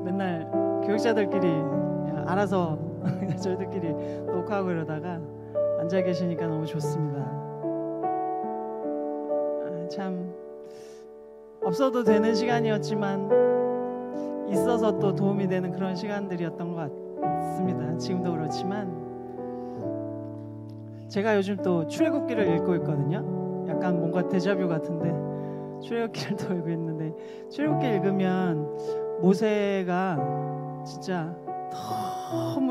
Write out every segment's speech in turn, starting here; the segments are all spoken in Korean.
맨날 교육자들끼리 알아서 저희들끼리 녹화하고 이러다가 앉아 계시니까 너무 좋습니다. 참 없어도 되는 시간이었지만 있어서 또 도움이 되는 그런 시간들이었던 것 같습니다. 지금도 그렇지만 제가 요즘 또 출애굽기를 읽고 있거든요. 약간 뭔가 데자뷰 같은데 출애굽기를 또 읽고 있는데, 출애굽기 읽으면 모세가 진짜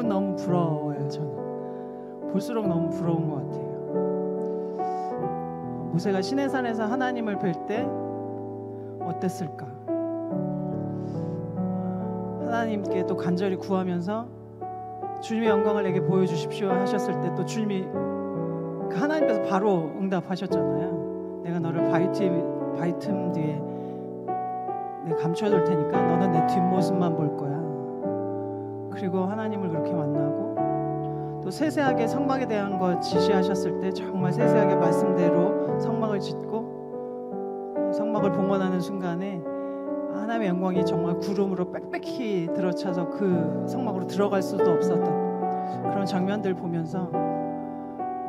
너무 부러워요. 저는 볼수록 너무 부러운 것 같아요. 모세가 시내산에서 하나님을 뵐 때 어땠을까? 하나님께 또 간절히 구하면서 주님의 영광을 내게 보여주십시오 하셨을 때 또 주님이 하나님께서 바로 응답하셨잖아요. 내가 너를 바위 틈 뒤에 내가 감춰둘 테니까 너는 내 뒷모습만 볼 거야. 그리고 하나님을 그렇게 만나고 또 세세하게 성막에 대한 것 지시하셨을 때 정말 세세하게 말씀대로 성막을 짓고 성막을 봉헌하는 순간에 하나님의 영광이 정말 구름으로 빽빽히 들어차서 그 성막으로 들어갈 수도 없었던 그런 장면들 보면서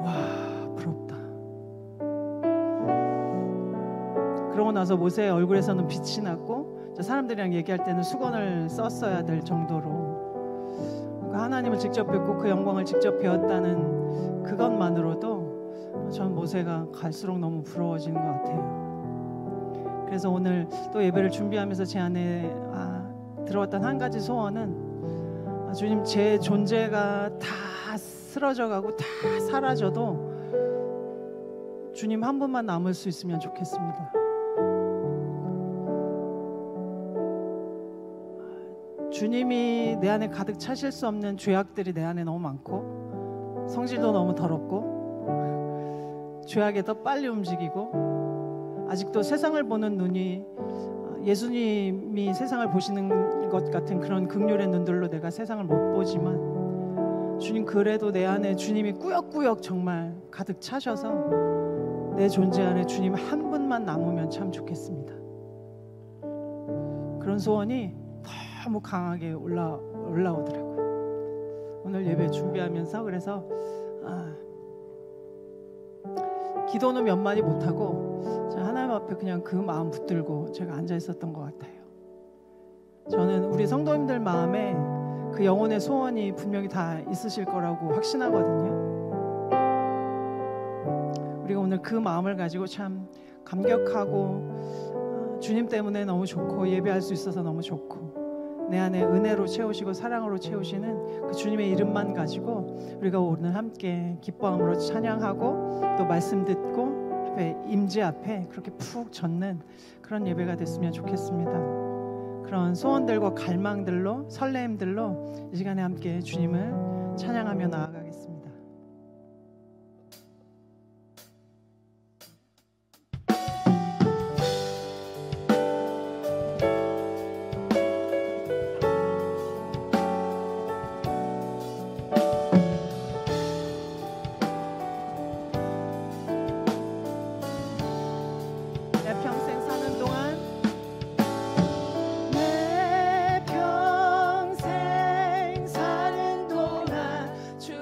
와, 부럽다. 그러고 나서 모세의 얼굴에서는 빛이 났고 사람들이랑 얘기할 때는 수건을 썼어야 될 정도로 하나님을 직접 뵙고 그 영광을 직접 배웠다는 그것만으로도 전 모세가 갈수록 너무 부러워지는 것 같아요. 그래서 오늘 또 예배를 준비하면서 제 안에 들어왔던 한 가지 소원은 주님, 제 존재가 다 쓰러져 가고 다 사라져도 주님 한 분만 남을 수 있으면 좋겠습니다. 주님이 내 안에 가득 차실 수 없는 죄악들이 내 안에 너무 많고 성질도 너무 더럽고 죄악에 더 빨리 움직이고 아직도 세상을 보는 눈이 예수님이 세상을 보시는 것 같은 그런 긍휼의 눈들로 내가 세상을 못 보지만 주님, 그래도 내 안에 주님이 꾸역꾸역 정말 가득 차셔서 내 존재 안에 주님 한 분만 남으면 참 좋겠습니다. 그런 소원이 너무 강하게 올라오더라고요. 오늘 예배 준비하면서 그래서 기도는 몇 마디 못하고 하나님 앞에 그냥 그 마음 붙들고 제가 앉아 있었던 것 같아요. 저는 우리 성도님들 마음에 그 영혼의 소원이 분명히 다 있으실 거라고 확신하거든요. 우리가 오늘 그 마음을 가지고 참 감격하고 주님 때문에 너무 좋고 예배할 수 있어서 너무 좋고 내 안에 은혜로 채우시고 사랑으로 채우시는 그 주님의 이름만 가지고 우리가 오늘 함께 기뻐함으로 찬양하고 또 말씀 듣고 임재 앞에 그렇게 푹 젖는 그런 예배가 됐으면 좋겠습니다. 그런 소원들과 갈망들로 설레임들로 이 시간에 함께 주님을 찬양하며 나아가겠습니다. 주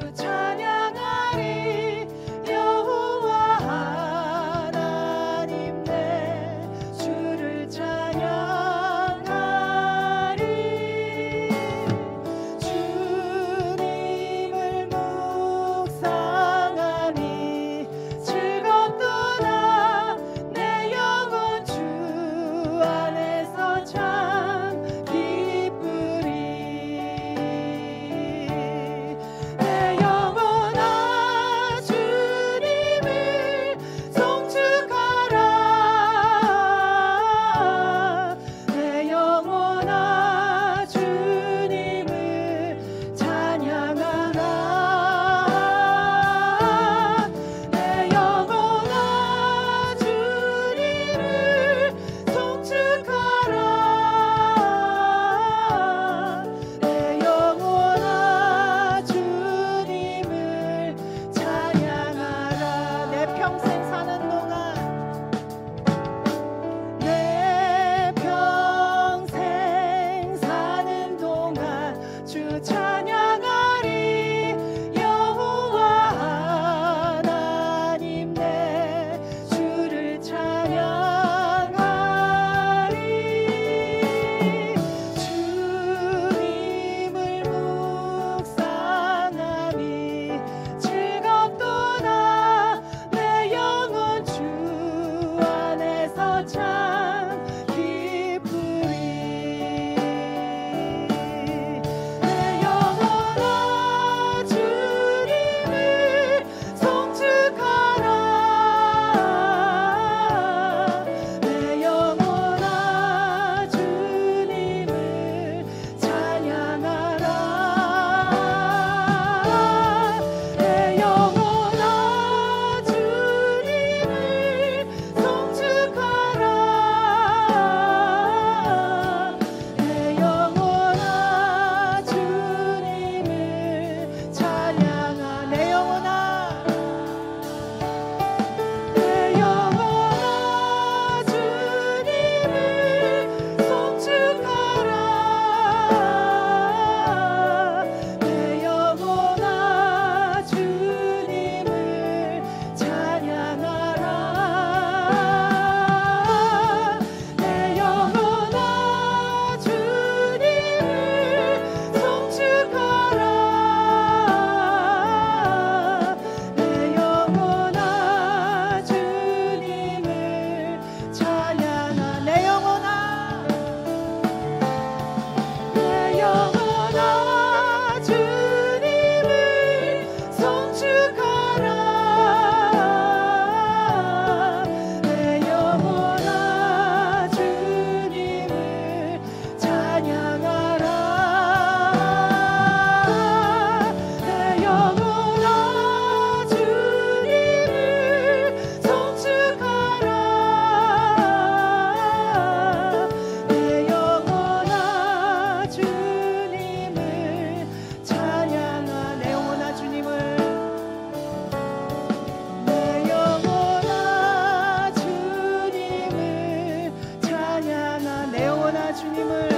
주님을.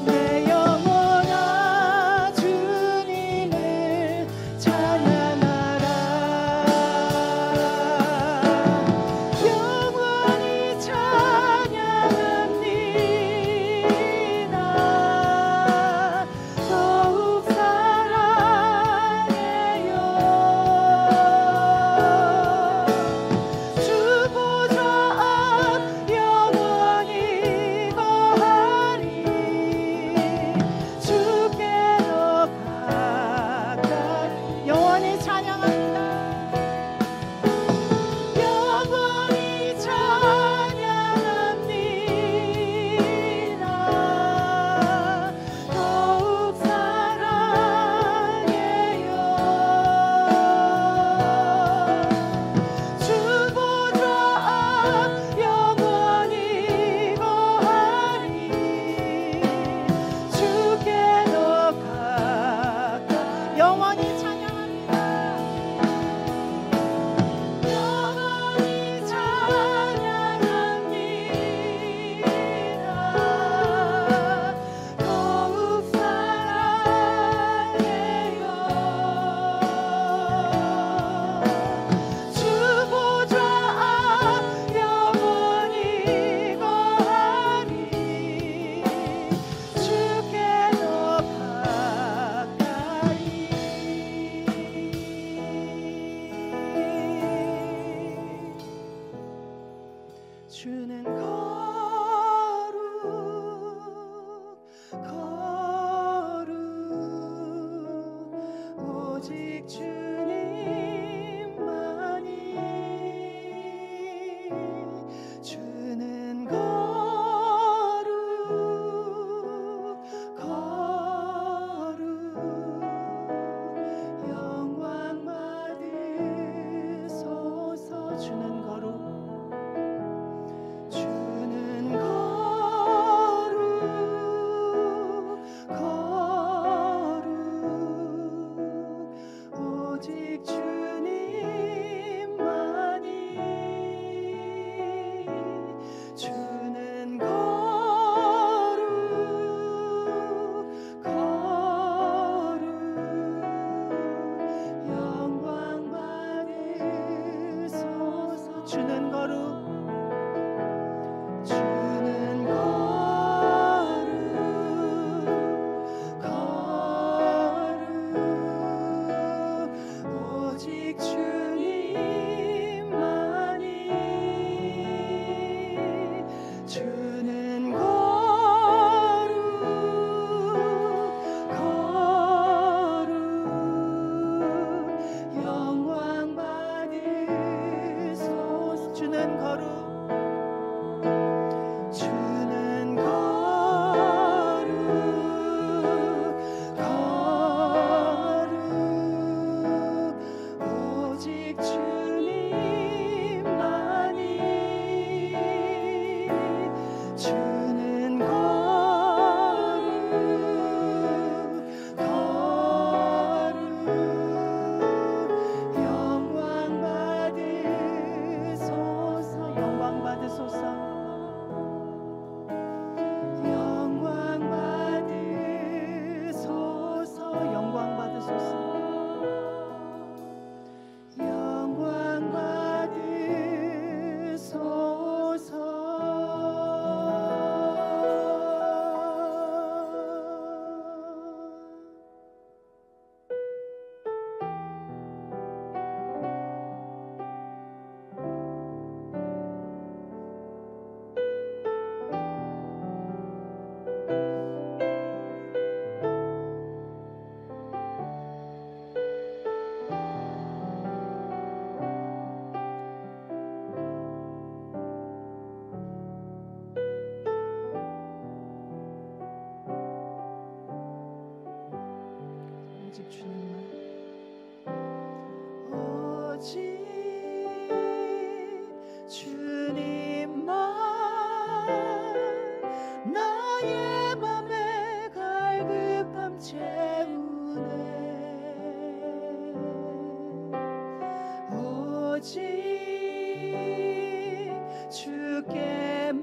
내 영혼아 주님을 찬양하라. 영원히 찬양합니다. 더욱 사랑해요. 주 보좌 앞 영원히 거하리. 주께 더 가까이 영원히 찬양합니다. 영원히 찬양합니다. 더욱 사랑해요. 주 보좌 앞 영원히 거하리. 주께 더 가까이 영원히 찬양합니다. 영원히 찬양합니다. 더욱 사랑해요. 주 보좌 앞 영원히 거하리. 주께 더 가까이. 주는 거룩 거룩 오직 주님만이. 주는 거룩 거룩 영광 받으소서. 주는 거룩 주는 거룩 거룩 오직 주님만이. 주는 거룩 거룩 영광 받으소서. 주는 거룩 주는 거룩 거룩 오직 주님만이. 주는 거룩 거룩 영광 받으소서. 주는 거룩 주는 거룩 거룩 오직 주님만이. 주는 거룩 거룩 영광 받으소서. 영광 받으소서. 영광 받으소서. 영광 받으소서. 영광 오직 주님만. 오직 주님만 나의 맘에 갈급함 채우네. 오직 주께만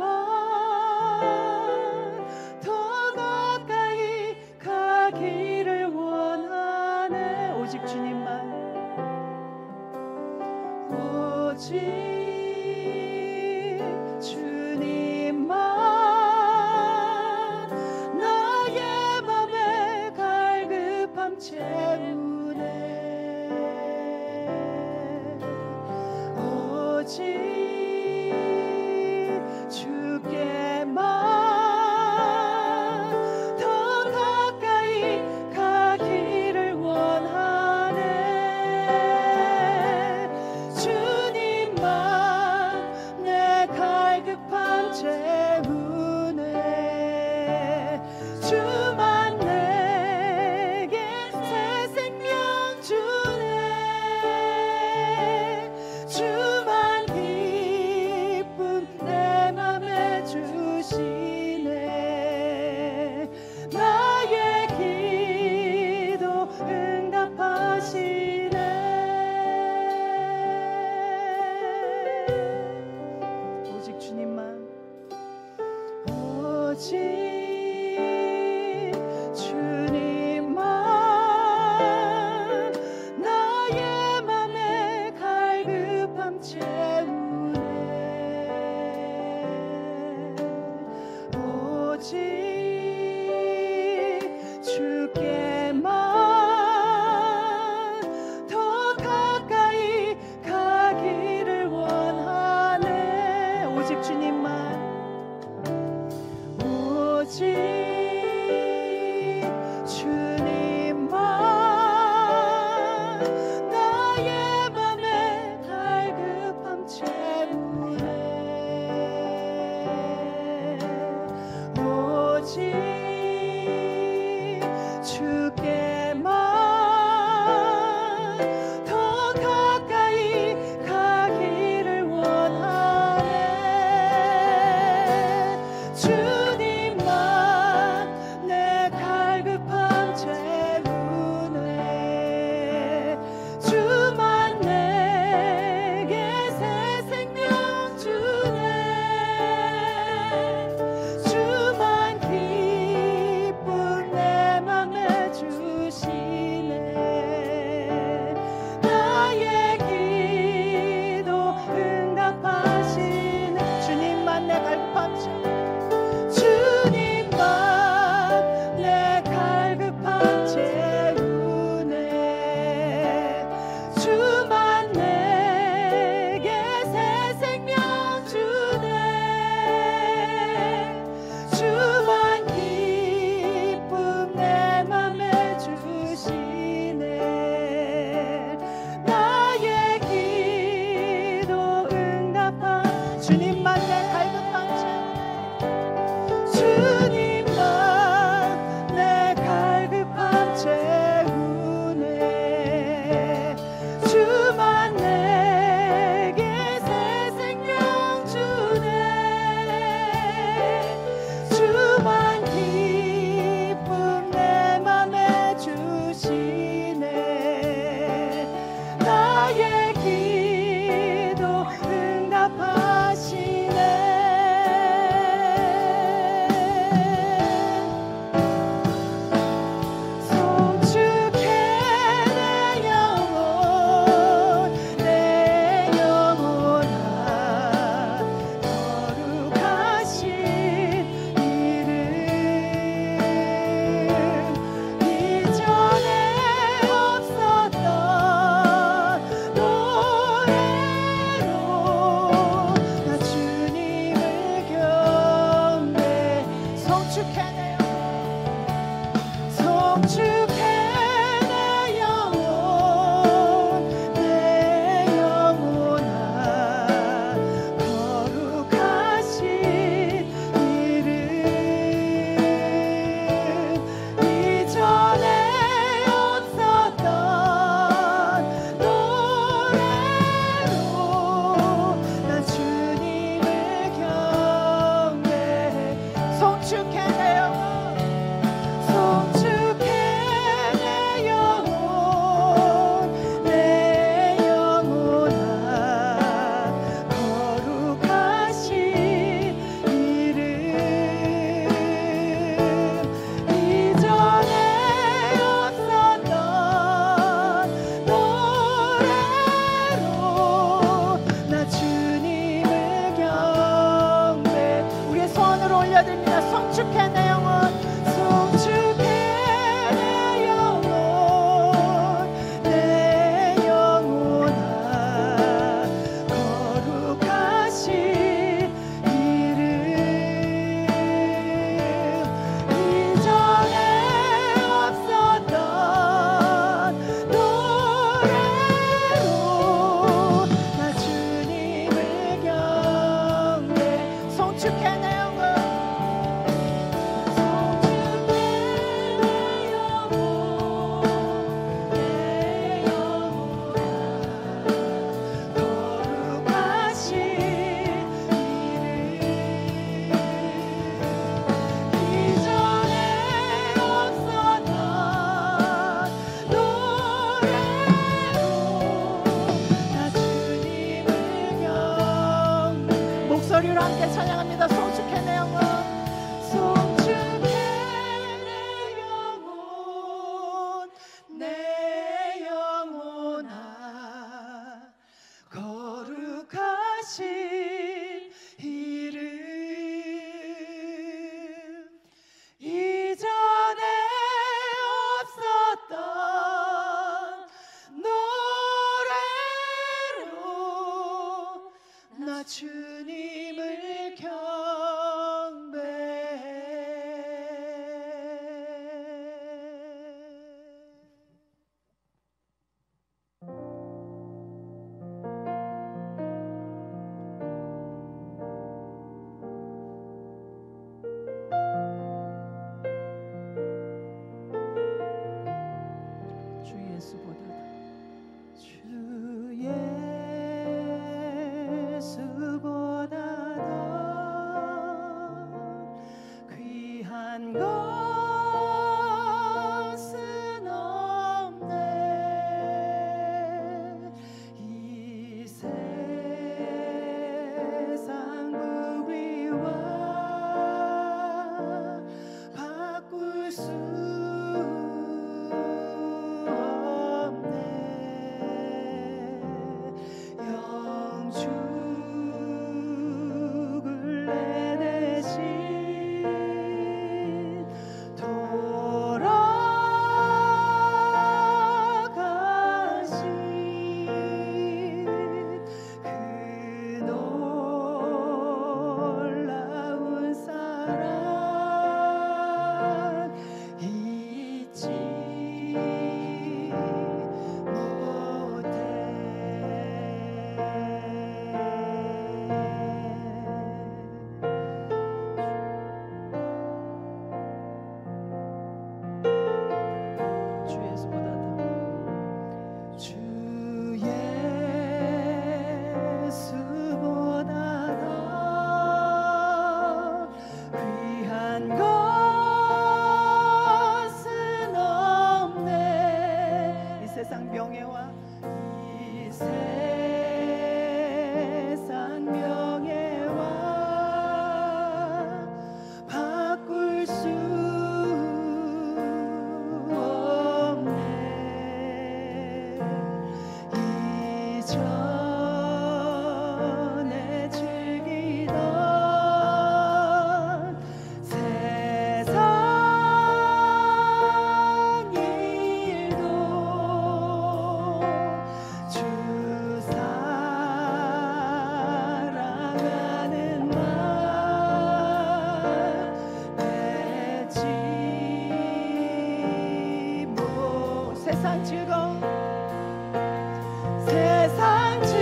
목소리로 함께 찬양합니다. 성숙 귀한 것은 없네. 이 세상 부귀와 바꿀 수 없네. 영죽을 내 대신 세상 즐거움 세상 즐거움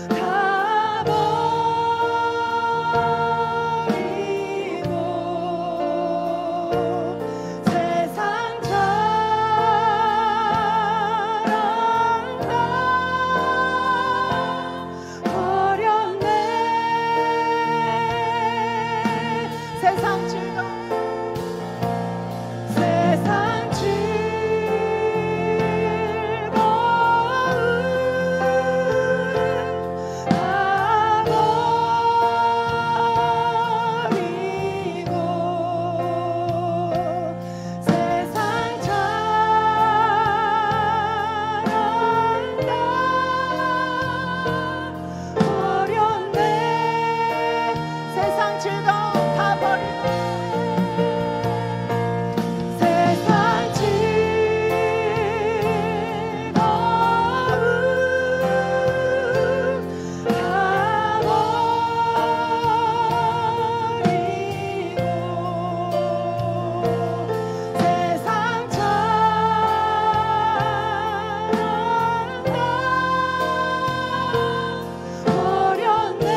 다 버리고 세상 자랑 다 버렸네. 세상 즐거움 세상 즐거움 다 버리고 세상 자랑 다 버렸네. 세상 즐거움 다 버리고 세상 즐거움 다 버리고 세상 자랑 다 버렸네.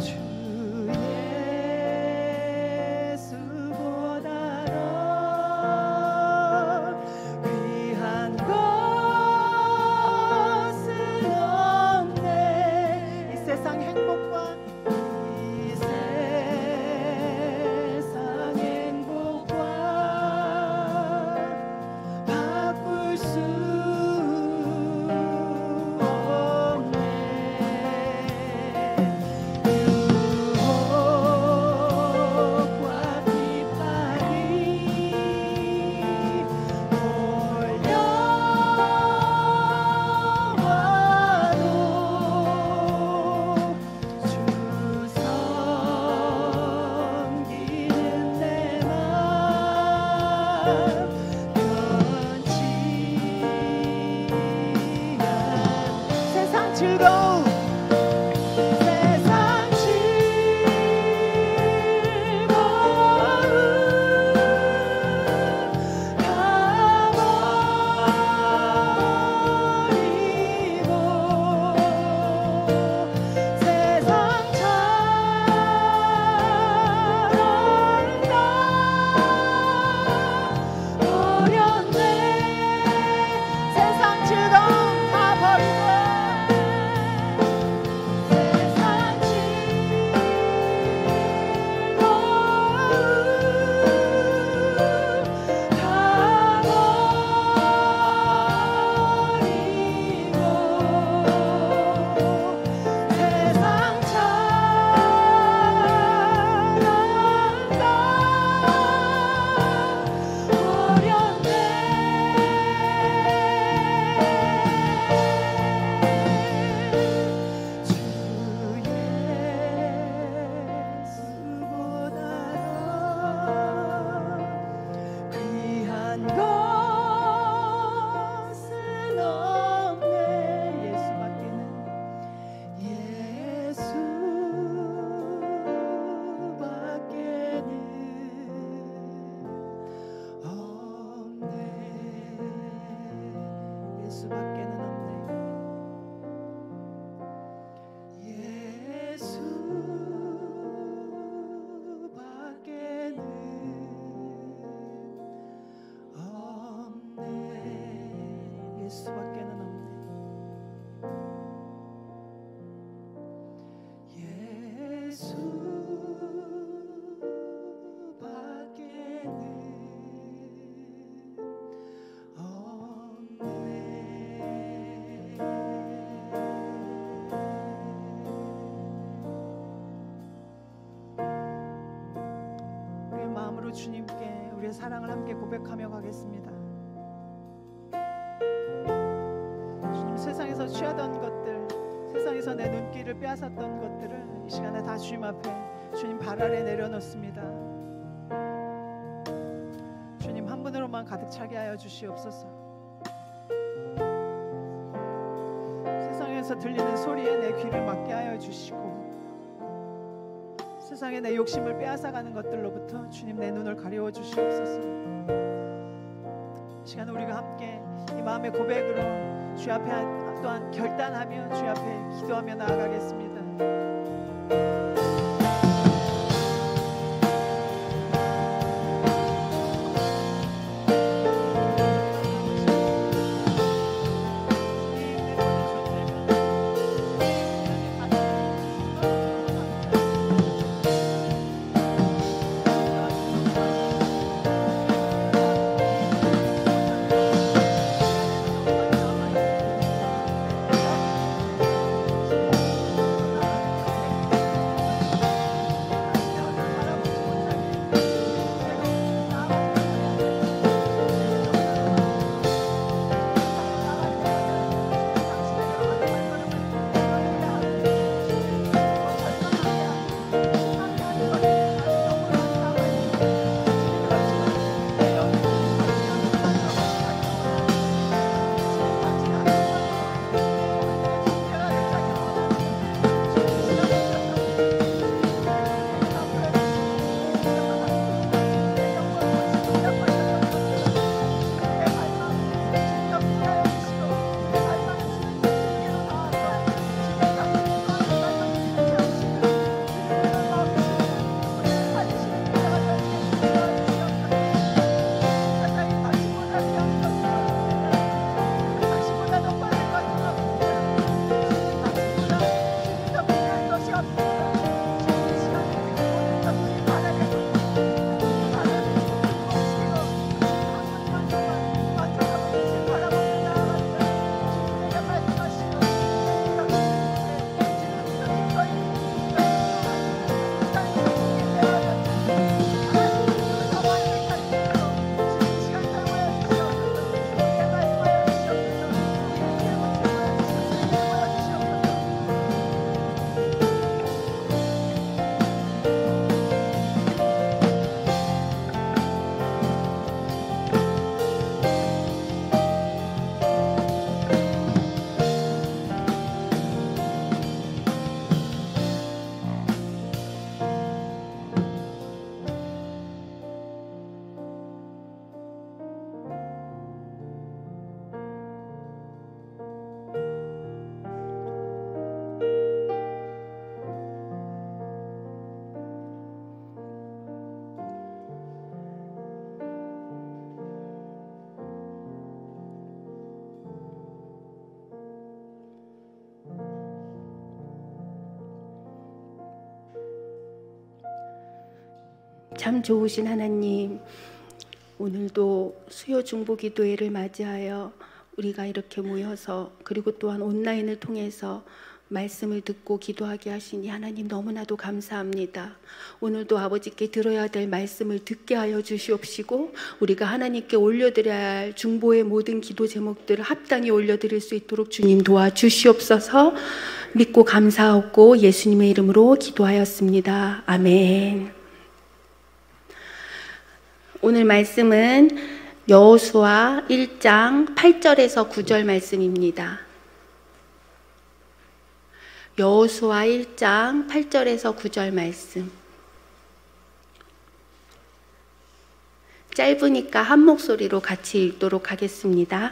주 예수보다 더 귀한 것은 없네. 이 세상 행복과 이 세상 행복과 바꿀 수 없네. 유혹과 비판이 몰려와도 주 섬기는 내 맘 변치 않아. 세상 즐거움 세상 즐거움 다 버리고 세상 자랑 다 주님의 사랑을 함께 고백하며 가겠습니다. 주님, 세상에서 취하던 것들, 세상에서 내 눈길을 빼앗았던 것들을 이 시간에 다 주님 앞에 주님 발 아래 내려놓습니다. 주님 한 분으로만 가득 차게 하여 주시옵소서. 세상에서 들리는 소리에 내 귀를 막게 하여 주시고, 세상에 내 욕심을 빼앗아가는 것들로부터 주님 내 눈을 가려워 주시옵소서. 이 시간 우리가 함께 이 마음의 고백으로 주 앞에 또한 결단하며 주 앞에 기도하며 나아가겠습니다. 참 좋으신 하나님, 오늘도 수요 중보 기도회를 맞이하여 우리가 이렇게 모여서, 그리고 또한 온라인을 통해서 말씀을 듣고 기도하게 하시니 하나님 너무나도 감사합니다. 오늘도 아버지께 들어야 될 말씀을 듣게 하여 주시옵시고, 우리가 하나님께 올려드려야 할 중보의 모든 기도 제목들을 합당히 올려드릴 수 있도록 주님 도와주시옵소서. 믿고 감사하고 예수님의 이름으로 기도하였습니다. 아멘. 오늘 말씀은 여호수아 1장 8절에서 9절 말씀입니다. 여호수아 1장 8절에서 9절 말씀. 짧으니까 한 목소리로 같이 읽도록 하겠습니다.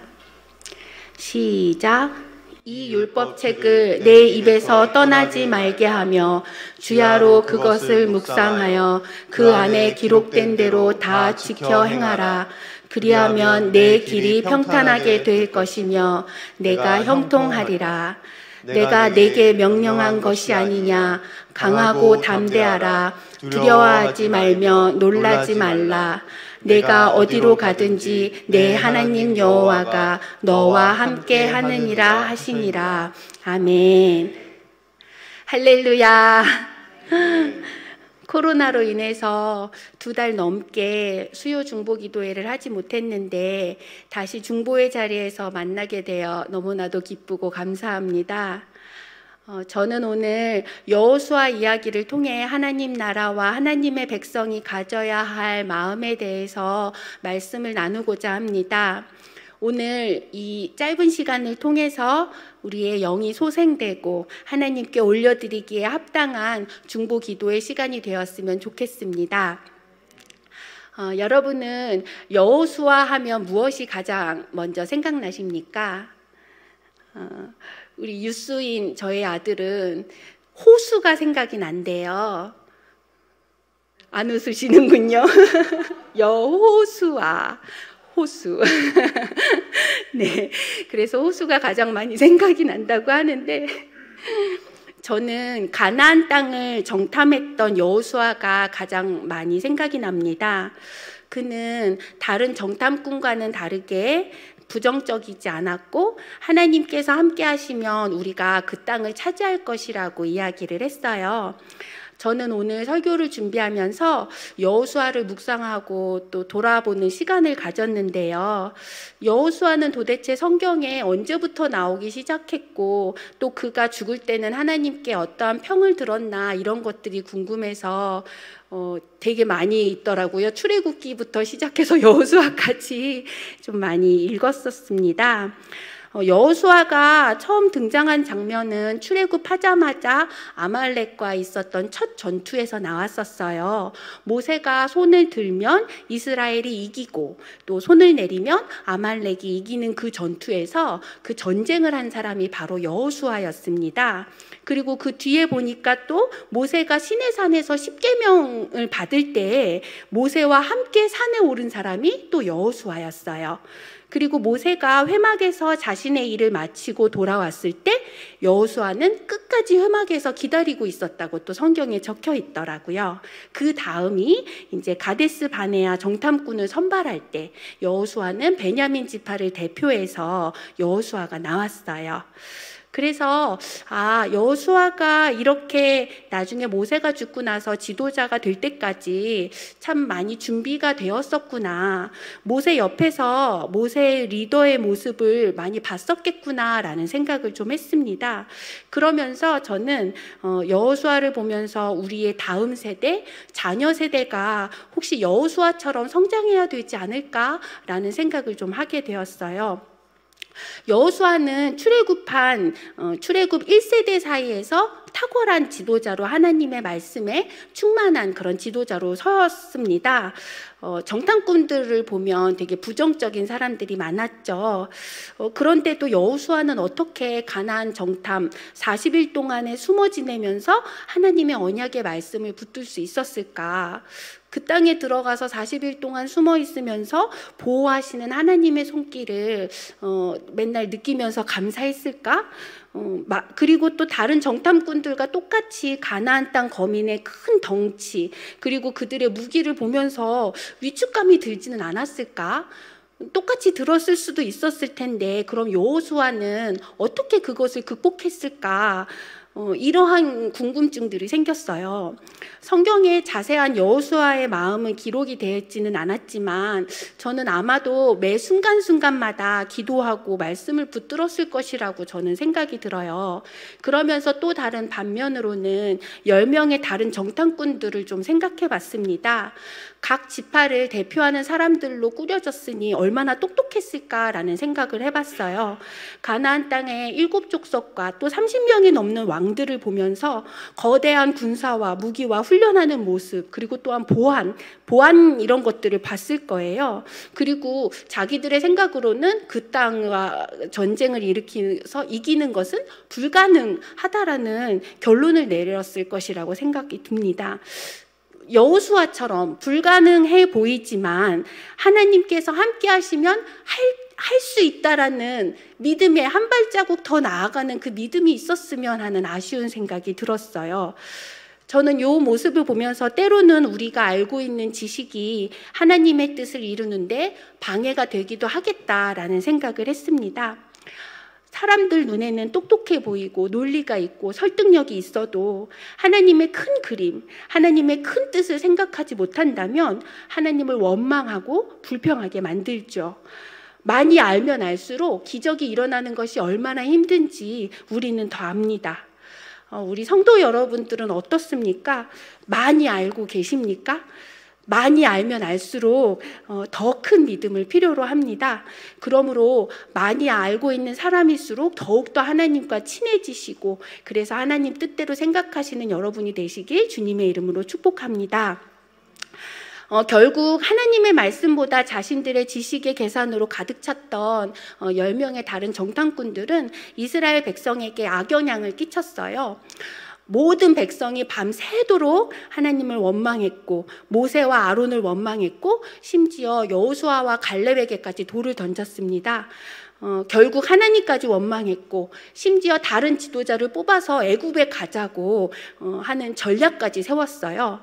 시작. 이 율법책을 내 입에서 떠나지 말게 하며 주야로 그것을 묵상하여 그 안에 기록된 대로 다 지켜 행하라. 그리하면 내 길이 평탄하게 될 것이며 내가 형통하리라. 내가 내게 명령한 것이 아니냐. 강하고 담대하라. 두려워하지 말며 놀라지 말라. 내가 어디로 가든지 내 하나님 여호와가 너와 함께 하느니라 하시니라. 아멘. 할렐루야. 코로나로 인해서 2달 넘게 수요 중보기도회를 하지 못했는데 다시 중보의 자리에서 만나게 되어 너무나도 기쁘고 감사합니다. 저는 오늘 여호수아 이야기를 통해 하나님 나라와 하나님의 백성이 가져야 할 마음에 대해서 말씀을 나누고자 합니다. 오늘 이 짧은 시간을 통해서 우리의 영이 소생되고 하나님께 올려드리기에 합당한 중보 기도의 시간이 되었으면 좋겠습니다. 여러분은 여호수아 하면 무엇이 가장 먼저 생각나십니까? 우리 유수인 저의 아들은 호수가 생각이 난대요. 안 웃으시는군요. 여호수아. 호수. 네. 그래서 호수가 가장 많이 생각이 난다고 하는데, 저는 가나안 땅을 정탐했던 여호수아가 가장 많이 생각이 납니다. 그는 다른 정탐꾼과는 다르게 부정적이지 않았고 하나님께서 함께 하시면 우리가 그 땅을 차지할 것이라고 이야기를 했어요. 저는 오늘 설교를 준비하면서 여호수아를 묵상하고 또 돌아보는 시간을 가졌는데요. 여호수아는 도대체 성경에 언제부터 나오기 시작했고 또 그가 죽을 때는 하나님께 어떠한 평을 들었나 이런 것들이 궁금해서 되게 많이 있더라고요. 출애굽기부터 시작해서 여호수아까지 좀 많이 읽었었습니다. 여호수아가 처음 등장한 장면은 출애굽하자마자 아말렉과 있었던 첫 전투에서 나왔었어요. 모세가 손을 들면 이스라엘이 이기고 또 손을 내리면 아말렉이 이기는 그 전투에서 그 전쟁을 한 사람이 바로 여호수아였습니다. 그리고 그 뒤에 보니까 또 모세가 시내산에서 십계명을 받을 때 모세와 함께 산에 오른 사람이 또 여호수아였어요. 그리고 모세가 회막에서 자신의 일을 마치고 돌아왔을 때 여호수아는 끝까지 회막에서 기다리고 있었다고 또 성경에 적혀 있더라고요. 그 다음이 이제 가데스 바네아 정탐꾼을 선발할 때 여호수아는 베냐민 지파를 대표해서 여호수아가 나왔어요. 그래서 여호수아가 이렇게 나중에 모세가 죽고 나서 지도자가 될 때까지 참 많이 준비가 되었었구나. 모세 옆에서 모세의 리더의 모습을 많이 봤었겠구나라는 생각을 좀 했습니다. 그러면서 저는 여호수아를 보면서 우리의 다음 세대, 자녀 세대가 혹시 여호수아처럼 성장해야 되지 않을까라는 생각을 좀 하게 되었어요. 여호수아는 출애굽 1세대 사이에서 탁월한 지도자로 하나님의 말씀에 충만한 그런 지도자로 서었습니다. 정탐꾼들을 보면 되게 부정적인 사람들이 많았죠. 그런데도 여호수아는 어떻게 가나안 정탐 40일 동안에 숨어 지내면서 하나님의 언약의 말씀을 붙들 수 있었을까? 그 땅에 들어가서 40일 동안 숨어 있으면서 보호하시는 하나님의 손길을 맨날 느끼면서 감사했을까? 그리고 또 다른 정탐꾼들과 똑같이 가나안 땅 거민의 큰 덩치 그리고 그들의 무기를 보면서 위축감이 들지는 않았을까? 똑같이 들었을 수도 있었을 텐데 그럼 여호수아는 어떻게 그것을 극복했을까? 이러한 궁금증들이 생겼어요. 성경에 자세한 여호수아의 마음은 기록이 되어 있지는 않았지만 저는 아마도 매 순간순간마다 기도하고 말씀을 붙들었을 것이라고 저는 생각이 들어요. 그러면서 또 다른 반면으로는 10명의 다른 정탐꾼들을 좀 생각해 봤습니다. 각 지파를 대표하는 사람들로 꾸려졌으니 얼마나 똑똑했을까라는 생각을 해봤어요. 가나안 땅의 7족속과 또 30명이 넘는 왕들을 보면서 거대한 군사와 무기와 훈련하는 모습 그리고 또한 보안 이런 것들을 봤을 거예요. 그리고 자기들의 생각으로는 그 땅과 전쟁을 일으켜서 이기는 것은 불가능하다라는 결론을 내렸을 것이라고 생각이 듭니다. 여호수아처럼 불가능해 보이지만 하나님께서 함께 하시면 할 수 있다라는 믿음에 한 발자국 더 나아가는 그 믿음이 있었으면 하는 아쉬운 생각이 들었어요. 저는 이 모습을 보면서 때로는 우리가 알고 있는 지식이 하나님의 뜻을 이루는데 방해가 되기도 하겠다라는 생각을 했습니다. 사람들 눈에는 똑똑해 보이고 논리가 있고 설득력이 있어도 하나님의 큰 그림, 하나님의 큰 뜻을 생각하지 못한다면 하나님을 원망하고 불평하게 만들죠. 많이 알면 알수록 기적이 일어나는 것이 얼마나 힘든지 우리는 더 압니다. 우리 성도 여러분들은 어떻습니까? 많이 알고 계십니까? 많이 알면 알수록 더 큰 믿음을 필요로 합니다. 그러므로 많이 알고 있는 사람일수록 더욱더 하나님과 친해지시고 그래서 하나님 뜻대로 생각하시는 여러분이 되시길 주님의 이름으로 축복합니다. 결국 하나님의 말씀보다 자신들의 지식의 계산으로 가득 찼던 10명의 다른 정탐꾼들은 이스라엘 백성에게 악영향을 끼쳤어요. 모든 백성이 밤새도록 하나님을 원망했고 모세와 아론을 원망했고 심지어 여호수아와 갈렙에게까지 돌을 던졌습니다. 결국 하나님까지 원망했고 심지어 다른 지도자를 뽑아서 애굽에 가자고 하는 전략까지 세웠어요.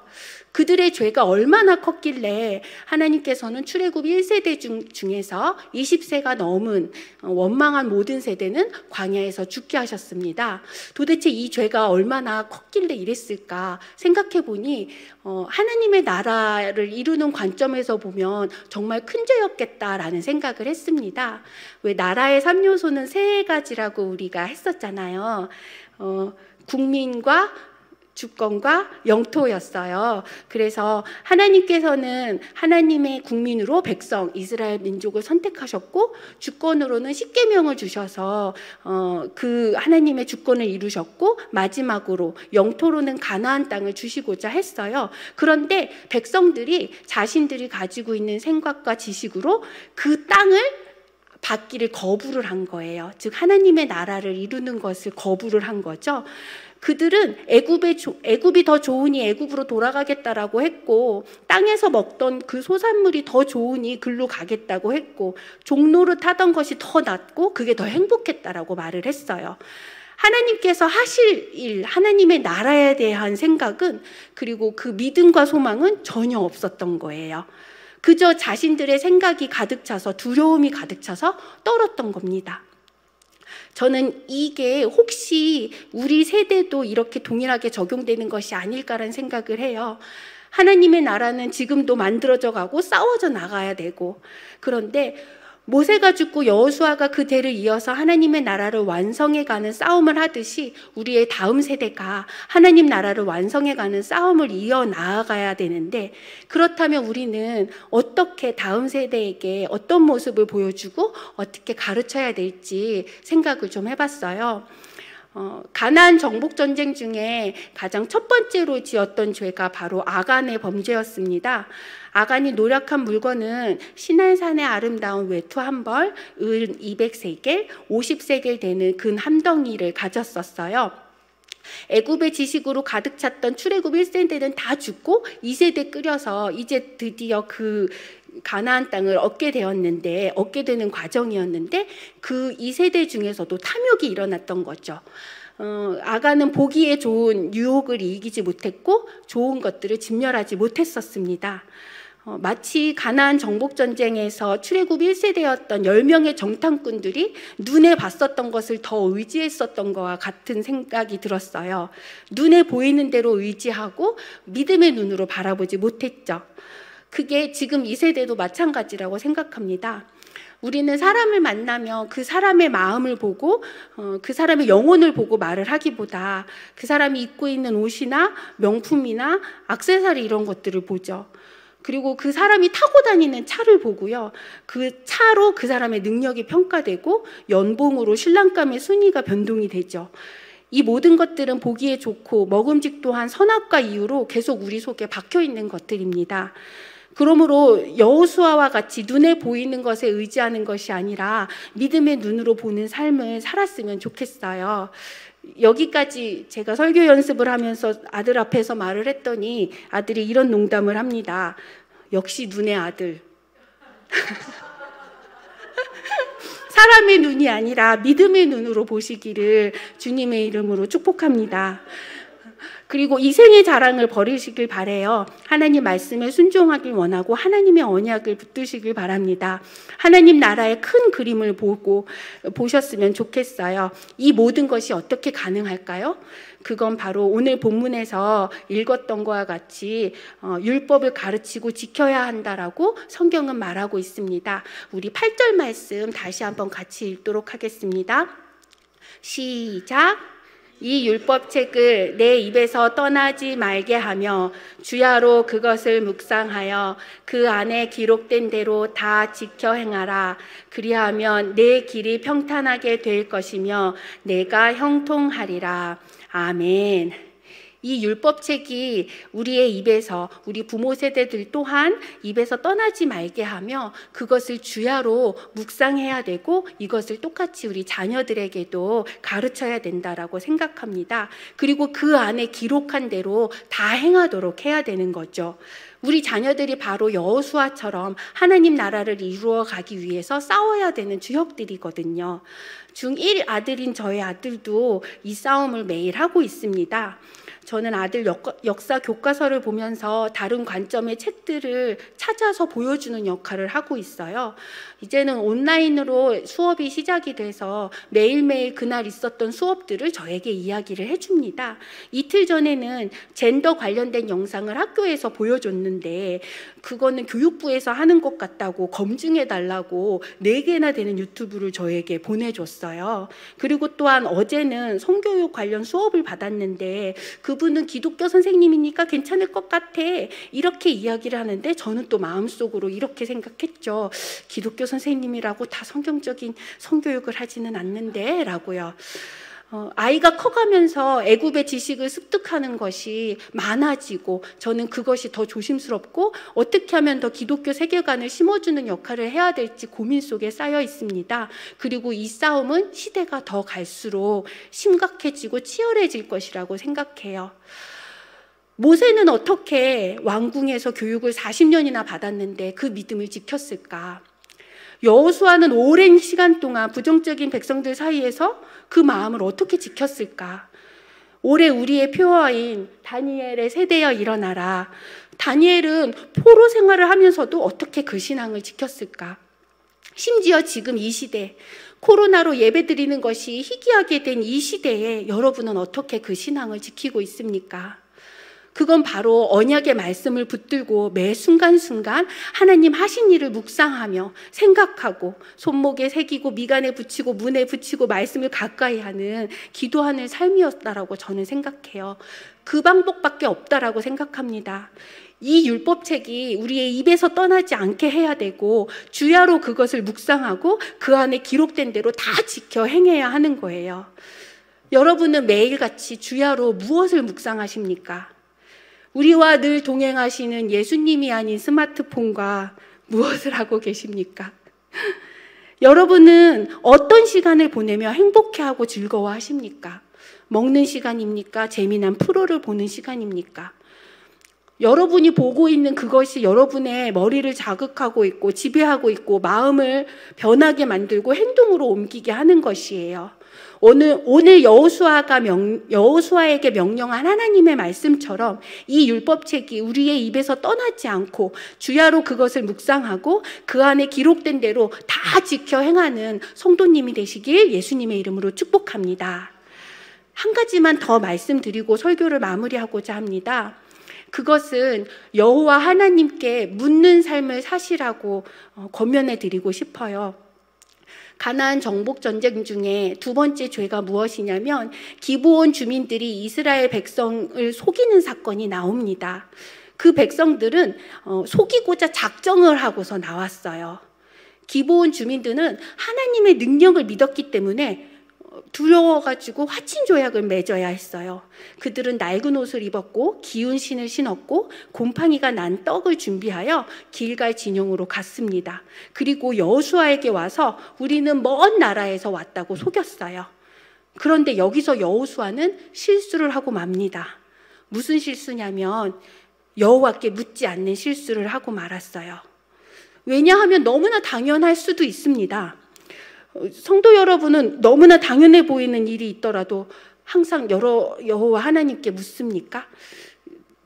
그들의 죄가 얼마나 컸길래 하나님께서는 출애굽 1세대 중에서 20세가 넘은 원망한 모든 세대는 광야에서 죽게 하셨습니다. 도대체 이 죄가 얼마나 컸길래 이랬을까 생각해 보니 하나님의 나라를 이루는 관점에서 보면 정말 큰 죄였겠다라는 생각을 했습니다. 왜 나라의 3요소는 3가지라고 우리가 했었잖아요. 국민과 주권과 영토였어요. 그래서 하나님께서는 하나님의 국민으로 백성 이스라엘 민족을 선택하셨고 주권으로는 십계명을 주셔서 그 하나님의 주권을 이루셨고 마지막으로 영토로는 가나안 땅을 주시고자 했어요. 그런데 백성들이 자신들이 가지고 있는 생각과 지식으로 그 땅을 받기를 거부를 한 거예요. 즉 하나님의 나라를 이루는 것을 거부를 한 거죠. 그들은 애굽이 더 좋으니 애굽으로 돌아가겠다라고 했고 땅에서 먹던 그 소산물이 더 좋으니 글로 가겠다고 했고 종로를 타던 것이 더 낫고 그게 더 행복했다라고 말을 했어요. 하나님께서 하실 일, 하나님의 나라에 대한 생각은 그리고 그 믿음과 소망은 전혀 없었던 거예요. 그저 자신들의 생각이 가득 차서 두려움이 가득 차서 떨었던 겁니다. 저는 이게 혹시 우리 세대도 이렇게 동일하게 적용되는 것이 아닐까라는 생각을 해요. 하나님의 나라는 지금도 만들어져 가고 싸워져 나가야 되고 그런데 모세가 죽고 여호수아가 그 대를 이어서 하나님의 나라를 완성해가는 싸움을 하듯이 우리의 다음 세대가 하나님 나라를 완성해가는 싸움을 이어 나아가야 되는데 그렇다면 우리는 어떻게 다음 세대에게 어떤 모습을 보여주고 어떻게 가르쳐야 될지 생각을 좀 해봤어요. 가나안 정복 전쟁 중에 가장 첫 번째로 지었던 죄가 바로 아간의 범죄였습니다. 아간이 노력한 물건은 시날산의 아름다운 외투 한 벌, 은 200세겔, 50세겔 되는 금 한 덩이를 가졌었어요. 애굽의 지식으로 가득 찼던 출애굽 1세대는 다 죽고 2세대 끓여서 이제 드디어 그 가나안 땅을 얻게 되는 과정이었는데 그 2세대 중에서도 탐욕이 일어났던 거죠. 아간은 보기에 좋은 유혹을 이기지 못했고 좋은 것들을 진멸하지 못했었습니다. 마치 가나안 정복전쟁에서 출애굽 1세대였던 10명의 정탐꾼들이 눈에 봤었던 것을 더 의지했었던 것과 같은 생각이 들었어요. 눈에 보이는 대로 의지하고 믿음의 눈으로 바라보지 못했죠. 그게 지금 이 세대도 마찬가지라고 생각합니다. 우리는 사람을 만나면 그 사람의 마음을 보고 그 사람의 영혼을 보고 말을 하기보다 그 사람이 입고 있는 옷이나 명품이나 액세서리 이런 것들을 보죠. 그리고 그 사람이 타고 다니는 차를 보고요. 그 차로 그 사람의 능력이 평가되고 연봉으로 신랑감의 순위가 변동이 되죠. 이 모든 것들은 보기에 좋고 먹음직 또한 선악과 이유로 계속 우리 속에 박혀 있는 것들입니다. 그러므로 여호수아와 같이 눈에 보이는 것에 의지하는 것이 아니라 믿음의 눈으로 보는 삶을 살았으면 좋겠어요. 여기까지 제가 설교 연습을 하면서 아들 앞에서 말을 했더니 아들이 이런 농담을 합니다. 역시 눈의 아들. 사람의 눈이 아니라 믿음의 눈으로 보시기를 주님의 이름으로 축복합니다. 그리고 이생의 자랑을 버리시길 바래요. 하나님 말씀에 순종하길 원하고 하나님의 언약을 붙드시길 바랍니다. 하나님 나라의 큰 그림을 보셨으면 좋겠어요. 이 모든 것이 어떻게 가능할까요? 그건 바로 오늘 본문에서 읽었던 것과 같이 율법을 가르치고 지켜야 한다라고 성경은 말하고 있습니다. 우리 8절 말씀 다시 한번 같이 읽도록 하겠습니다. 시작. 이 율법책을 내 입에서 떠나지 말게 하며 주야로 그것을 묵상하여 그 안에 기록된 대로 다 지켜 행하라. 그리하면 내 길이 평탄하게 될 것이며 내가 형통하리라. 아멘. 이 율법책이 우리의 입에서, 우리 부모 세대들 또한 입에서 떠나지 말게 하며 그것을 주야로 묵상해야 되고 이것을 똑같이 우리 자녀들에게도 가르쳐야 된다라고 생각합니다. 그리고 그 안에 기록한 대로 다 행하도록 해야 되는 거죠. 우리 자녀들이 바로 여호수아처럼 하나님 나라를 이루어 가기 위해서 싸워야 되는 주역들이거든요. 중1 아들인 저의 아들도 이 싸움을 매일 하고 있습니다. 저는 아들 역사 교과서를 보면서 다른 관점의 책들을 찾아서 보여주는 역할을 하고 있어요. 이제는 온라인으로 수업이 시작이 돼서 매일매일 그날 있었던 수업들을 저에게 이야기를 해줍니다. 이틀 전에는 젠더 관련된 영상을 학교에서 보여줬는데 그거는 교육부에서 하는 것 같다고 검증해달라고 4개나 되는 유튜브를 저에게 보내줬어요. 그리고 또한 어제는 성교육 관련 수업을 받았는데 그분은 기독교 선생님이니까 괜찮을 것 같아 이렇게 이야기를 하는데 저는 또 마음속으로 이렇게 생각했죠. 기독교 선생님이라고 다 성경적인 성교육을 하지는 않는데 라고요. 아이가 커가면서 애굽의 지식을 습득하는 것이 많아지고 저는 그것이 더 조심스럽고 어떻게 하면 더 기독교 세계관을 심어주는 역할을 해야 될지 고민 속에 쌓여 있습니다. 그리고 이 싸움은 시대가 더 갈수록 심각해지고 치열해질 것이라고 생각해요. 모세는 어떻게 왕궁에서 교육을 40년이나 받았는데 그 믿음을 지켰을까? 여호수아는 오랜 시간 동안 부정적인 백성들 사이에서 그 마음을 어떻게 지켰을까? 올해 우리의 표어인 다니엘의 세대여 일어나라. 다니엘은 포로 생활을 하면서도 어떻게 그 신앙을 지켰을까? 심지어 지금 이 시대, 코로나로 예배드리는 것이 희귀하게 된 이 시대에 여러분은 어떻게 그 신앙을 지키고 있습니까? 그건 바로 언약의 말씀을 붙들고 매 순간순간 하나님 하신 일을 묵상하며 생각하고 손목에 새기고 미간에 붙이고 문에 붙이고 말씀을 가까이 하는 기도하는 삶이었다라고 저는 생각해요. 그 방법밖에 없다라고 생각합니다. 이 율법책이 우리의 입에서 떠나지 않게 해야 되고 주야로 그것을 묵상하고 그 안에 기록된 대로 다 지켜 행해야 하는 거예요. 여러분은 매일같이 주야로 무엇을 묵상하십니까? 우리와 늘 동행하시는 예수님이 아닌 스마트폰과 무엇을 하고 계십니까? 여러분은 어떤 시간을 보내며 행복해하고 즐거워하십니까? 먹는 시간입니까? 재미난 프로를 보는 시간입니까? 여러분이 보고 있는 그것이 여러분의 머리를 자극하고 있고 지배하고 있고 마음을 변하게 만들고 행동으로 옮기게 하는 것이에요. 오늘 여호수아에게 명령한 하나님의 말씀처럼 이 율법책이 우리의 입에서 떠나지 않고 주야로 그것을 묵상하고 그 안에 기록된 대로 다 지켜 행하는 성도님이 되시길 예수님의 이름으로 축복합니다. 한 가지만 더 말씀드리고 설교를 마무리하고자 합니다. 그것은 여호와 하나님께 묻는 삶을 사시라고 권면해 드리고 싶어요. 가나안 정복 전쟁 중에 두 번째 죄가 무엇이냐면 기브온 주민들이 이스라엘 백성을 속이는 사건이 나옵니다. 그 백성들은 속이고자 작정을 하고서 나왔어요. 기브온 주민들은 하나님의 능력을 믿었기 때문에 두려워가지고 화친 조약을 맺어야 했어요. 그들은 낡은 옷을 입었고 기운 신을 신었고 곰팡이가 난 떡을 준비하여 길갈 진영으로 갔습니다. 그리고 여호수아에게 와서 우리는 먼 나라에서 왔다고 속였어요. 그런데 여기서 여호수아는 실수를 하고 맙니다. 무슨 실수냐면 여호와께 묻지 않는 실수를 하고 말았어요. 왜냐하면 너무나 당연할 수도 있습니다. 성도 여러분은 너무나 당연해 보이는 일이 있더라도 항상 여호와 하나님께 묻습니까?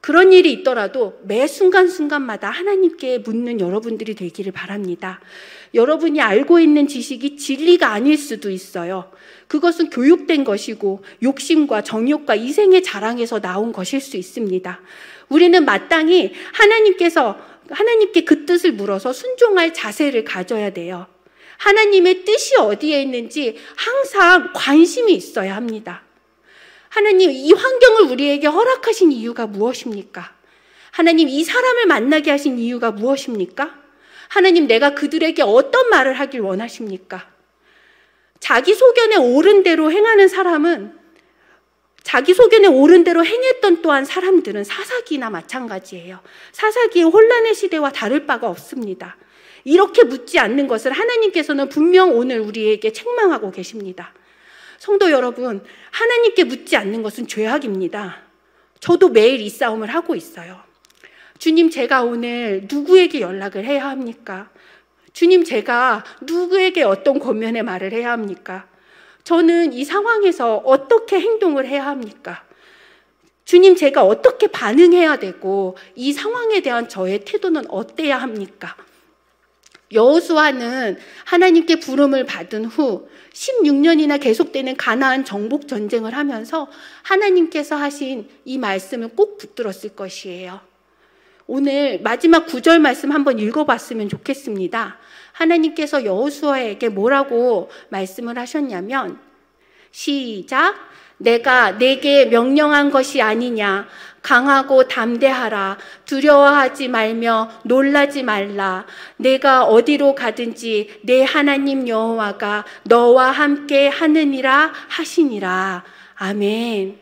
그런 일이 있더라도 매 순간순간마다 하나님께 묻는 여러분들이 되기를 바랍니다. 여러분이 알고 있는 지식이 진리가 아닐 수도 있어요. 그것은 교육된 것이고 욕심과 정욕과 이생의 자랑에서 나온 것일 수 있습니다. 우리는 마땅히 하나님께 그 뜻을 물어서 순종할 자세를 가져야 돼요. 하나님의 뜻이 어디에 있는지 항상 관심이 있어야 합니다. 하나님, 이 환경을 우리에게 허락하신 이유가 무엇입니까? 하나님, 이 사람을 만나게 하신 이유가 무엇입니까? 하나님, 내가 그들에게 어떤 말을 하길 원하십니까? 자기 소견에 옳은 대로 행하는 사람은, 자기 소견에 옳은 대로 행했던 또한 사람들은 사사기나 마찬가지예요. 사사기의 혼란의 시대와 다를 바가 없습니다. 이렇게 묻지 않는 것을 하나님께서는 분명 오늘 우리에게 책망하고 계십니다. 성도 여러분, 하나님께 묻지 않는 것은 죄악입니다. 저도 매일 이 싸움을 하고 있어요. 주님, 제가 오늘 누구에게 연락을 해야 합니까? 주님, 제가 누구에게 어떤 권면의 말을 해야 합니까? 저는 이 상황에서 어떻게 행동을 해야 합니까? 주님, 제가 어떻게 반응해야 되고 이 상황에 대한 저의 태도는 어때야 합니까? 여호수아는 하나님께 부름을 받은 후 16년이나 계속되는 가나안 정복 전쟁을 하면서 하나님께서 하신 이 말씀을 꼭 붙들었을 것이에요. 오늘 마지막 9절 말씀 한번 읽어봤으면 좋겠습니다. 하나님께서 여호수아에게 뭐라고 말씀을 하셨냐면, 시작. 내가 내게 명령한 것이 아니냐. 강하고 담대하라. 두려워하지 말며 놀라지 말라. 내가 어디로 가든지 내 하나님 여호와가 너와 함께 하느니라 하시니라. 아멘.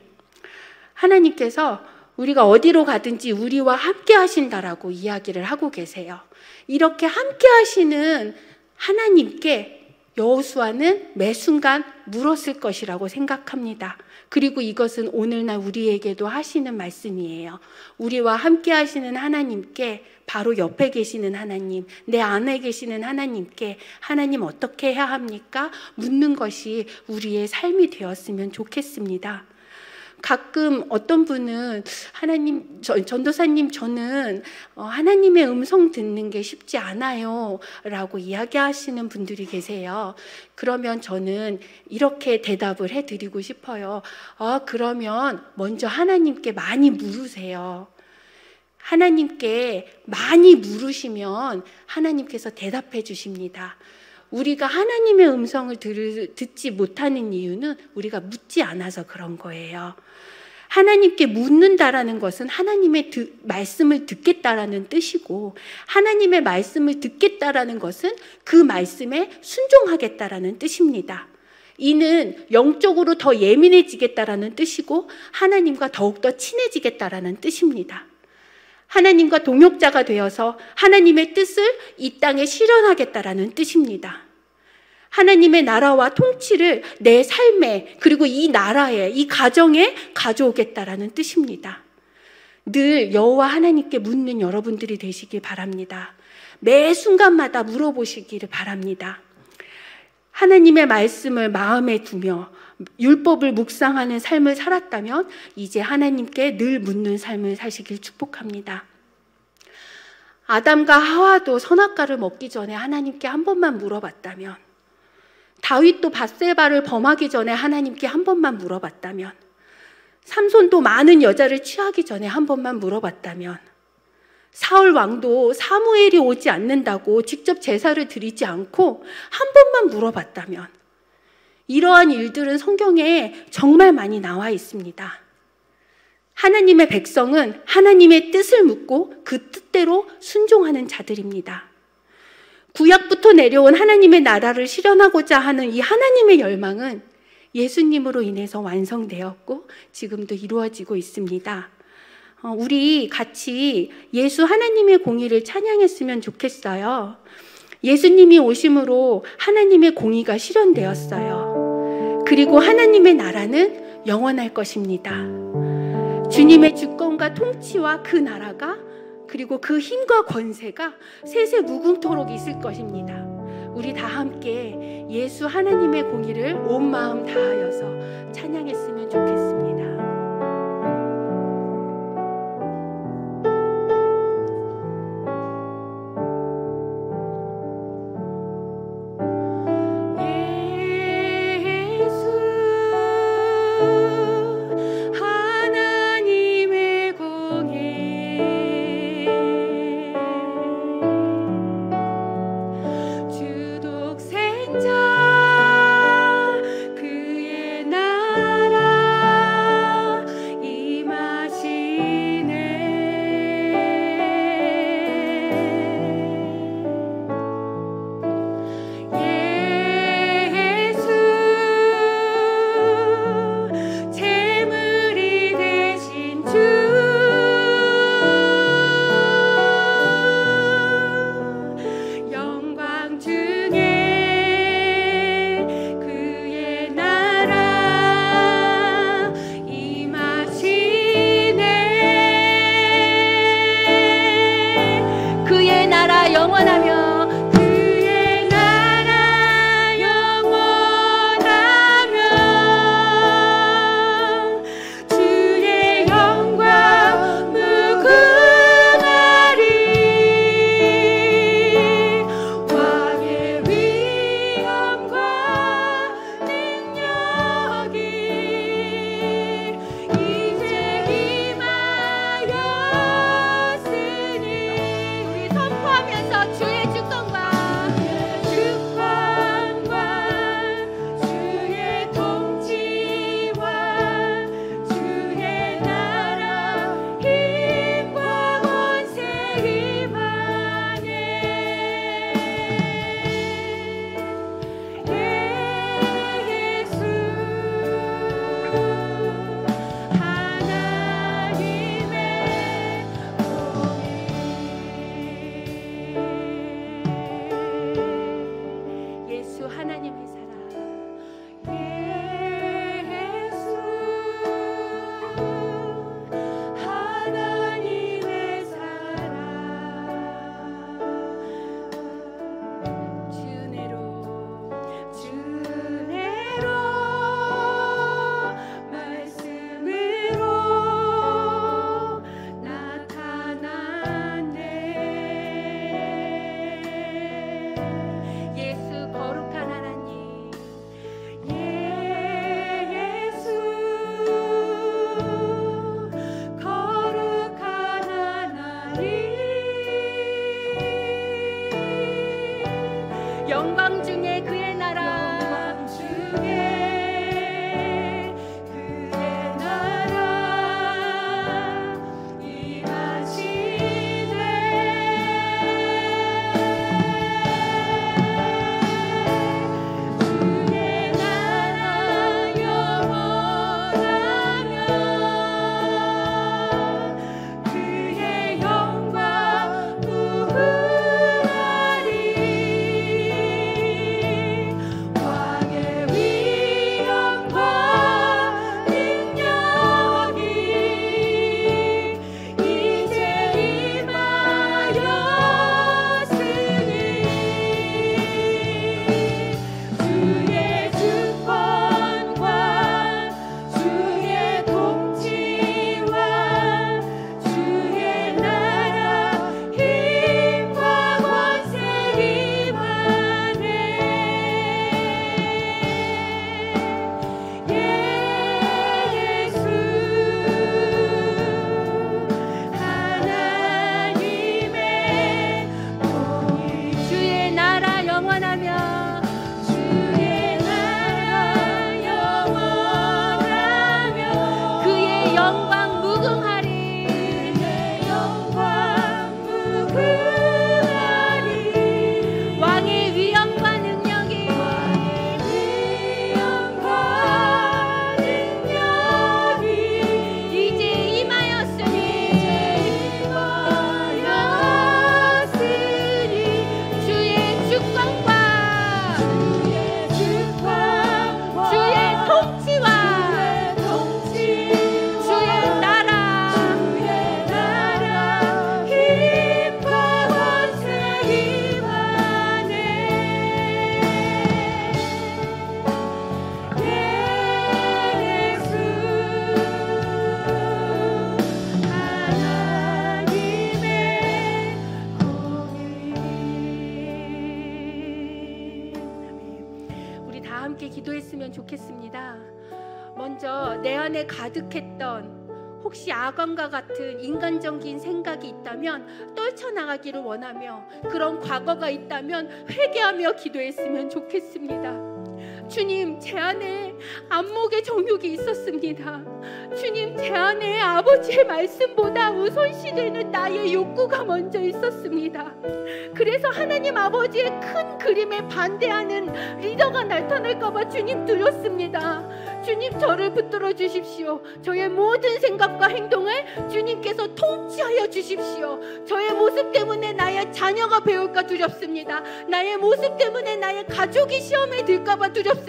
하나님께서 우리가 어디로 가든지 우리와 함께 하신다라고 이야기를 하고 계세요. 이렇게 함께 하시는 하나님께 여호수아는 매 순간 물었을 것이라고 생각합니다. 그리고 이것은 오늘날 우리에게도 하시는 말씀이에요. 우리와 함께 하시는 하나님께, 바로 옆에 계시는 하나님, 내 안에 계시는 하나님께 하나님 어떻게 해야 합니까? 묻는 것이 우리의 삶이 되었으면 좋겠습니다. 가끔 어떤 분은 하나님, 전도사님, 저는 하나님의 음성 듣는 게 쉽지 않아요 라고 이야기하시는 분들이 계세요. 그러면 저는 이렇게 대답을 해드리고 싶어요. 그러면 먼저 하나님께 많이 물으세요. 하나님께 많이 물으시면 하나님께서 대답해 주십니다. 우리가 하나님의 음성을 듣지 못하는 이유는 우리가 묻지 않아서 그런 거예요. 하나님께 묻는다라는 것은 하나님의 말씀을 듣겠다라는 뜻이고, 하나님의 말씀을 듣겠다라는 것은 그 말씀에 순종하겠다라는 뜻입니다. 이는 영적으로 더 예민해지겠다라는 뜻이고, 하나님과 더욱더 친해지겠다라는 뜻입니다. 하나님과 동역자가 되어서 하나님의 뜻을 이 땅에 실현하겠다라는 뜻입니다. 하나님의 나라와 통치를 내 삶에, 그리고 이 나라에, 이 가정에 가져오겠다라는 뜻입니다. 늘 여호와 하나님께 묻는 여러분들이 되시길 바랍니다. 매 순간마다 물어보시기를 바랍니다. 하나님의 말씀을 마음에 두며 율법을 묵상하는 삶을 살았다면 이제 하나님께 늘 묻는 삶을 사시길 축복합니다. 아담과 하와도 선악과를 먹기 전에 하나님께 한 번만 물어봤다면, 다윗도 밧세바를 범하기 전에 하나님께 한 번만 물어봤다면, 삼손도 많은 여자를 취하기 전에 한 번만 물어봤다면, 사울 왕도 사무엘이 오지 않는다고 직접 제사를 드리지 않고 한 번만 물어봤다면, 이러한 일들은 성경에 정말 많이 나와 있습니다. 하나님의 백성은 하나님의 뜻을 묻고 그 뜻대로 순종하는 자들입니다. 구약부터 내려온 하나님의 나라를 실현하고자 하는 이 하나님의 열망은 예수님으로 인해서 완성되었고 지금도 이루어지고 있습니다. 우리 같이 예수 하나님의 공의를 찬양했으면 좋겠어요. 예수님이 오심으로 하나님의 공의가 실현되었어요. 그리고 하나님의 나라는 영원할 것입니다. 주님의 주권과 통치와 그 나라가, 그리고 그 힘과 권세가 세세 무궁토록 있을 것입니다. 우리 다 함께 예수 하나님의 공의를 온 마음 다하여서 찬양했으면 좋겠습니다. 주독생자 그의 나라 다 함께 기도했으면 좋겠습니다. 먼저 내 안에 가득했던 혹시 악원과 같은 인간적인 생각이 있다면 떨쳐나가기를 원하며, 그런 과거가 있다면 회개하며 기도했으면 좋겠습니다. 주님, 제 안에 안목의 정욕이 있었습니다. 주님, 제 안에 아버지의 말씀보다 우선시되는 나의 욕구가 먼저 있었습니다. 그래서 하나님 아버지의 큰 그림에 반대하는 리더가 나타날까봐 주님 두렵습니다. 주님, 저를 붙들어 주십시오. 저의 모든 생각과 행동을 주님께서 통치하여 주십시오. 저의 모습 때문에 나의 자녀가 배울까 두렵습니다. 나의 모습 때문에 나의 가족이 시험에 들까봐 두렵습니다.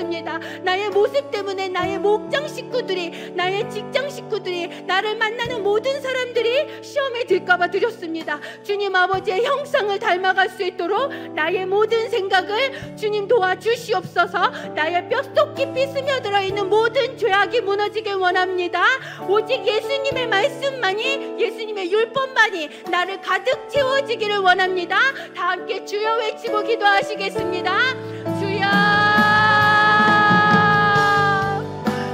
나의 모습 때문에 나의 목장 식구들이, 나의 직장 식구들이, 나를 만나는 모든 사람들이 시험에 들까봐 두렵습니다. 주님 아버지의 형상을 닮아갈 수 있도록 나의 모든 생각을 주님 도와주시옵소서. 나의 뼛속 깊이 스며들어 있는 모든 죄악이 무너지길 원합니다. 오직 예수님의 말씀만이, 예수님의 율법만이 나를 가득 채워지기를 원합니다. 다 함께 주여 외치고 기도하시겠습니다. 주여.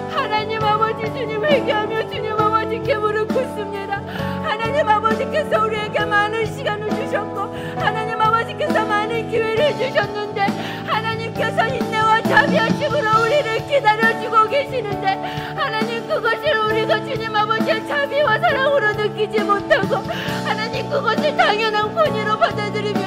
하나님 아버지, 주님 회개하며 주님 아버지께 무릎 꿇습니다. 하나님 아버지께서 우리에게 많은 시간을 주셨고, 하나님 아버지께서 많은 기회를 주셨는데, 하나님께서 인내와 자비하심으로 우리를 기다려주고 계시는데, 하나님 그것을 우리가 주님 아버지의 자비와 사랑으로 느끼지 못하고, 하나님 그것을 당연한 권위로 받아들이며,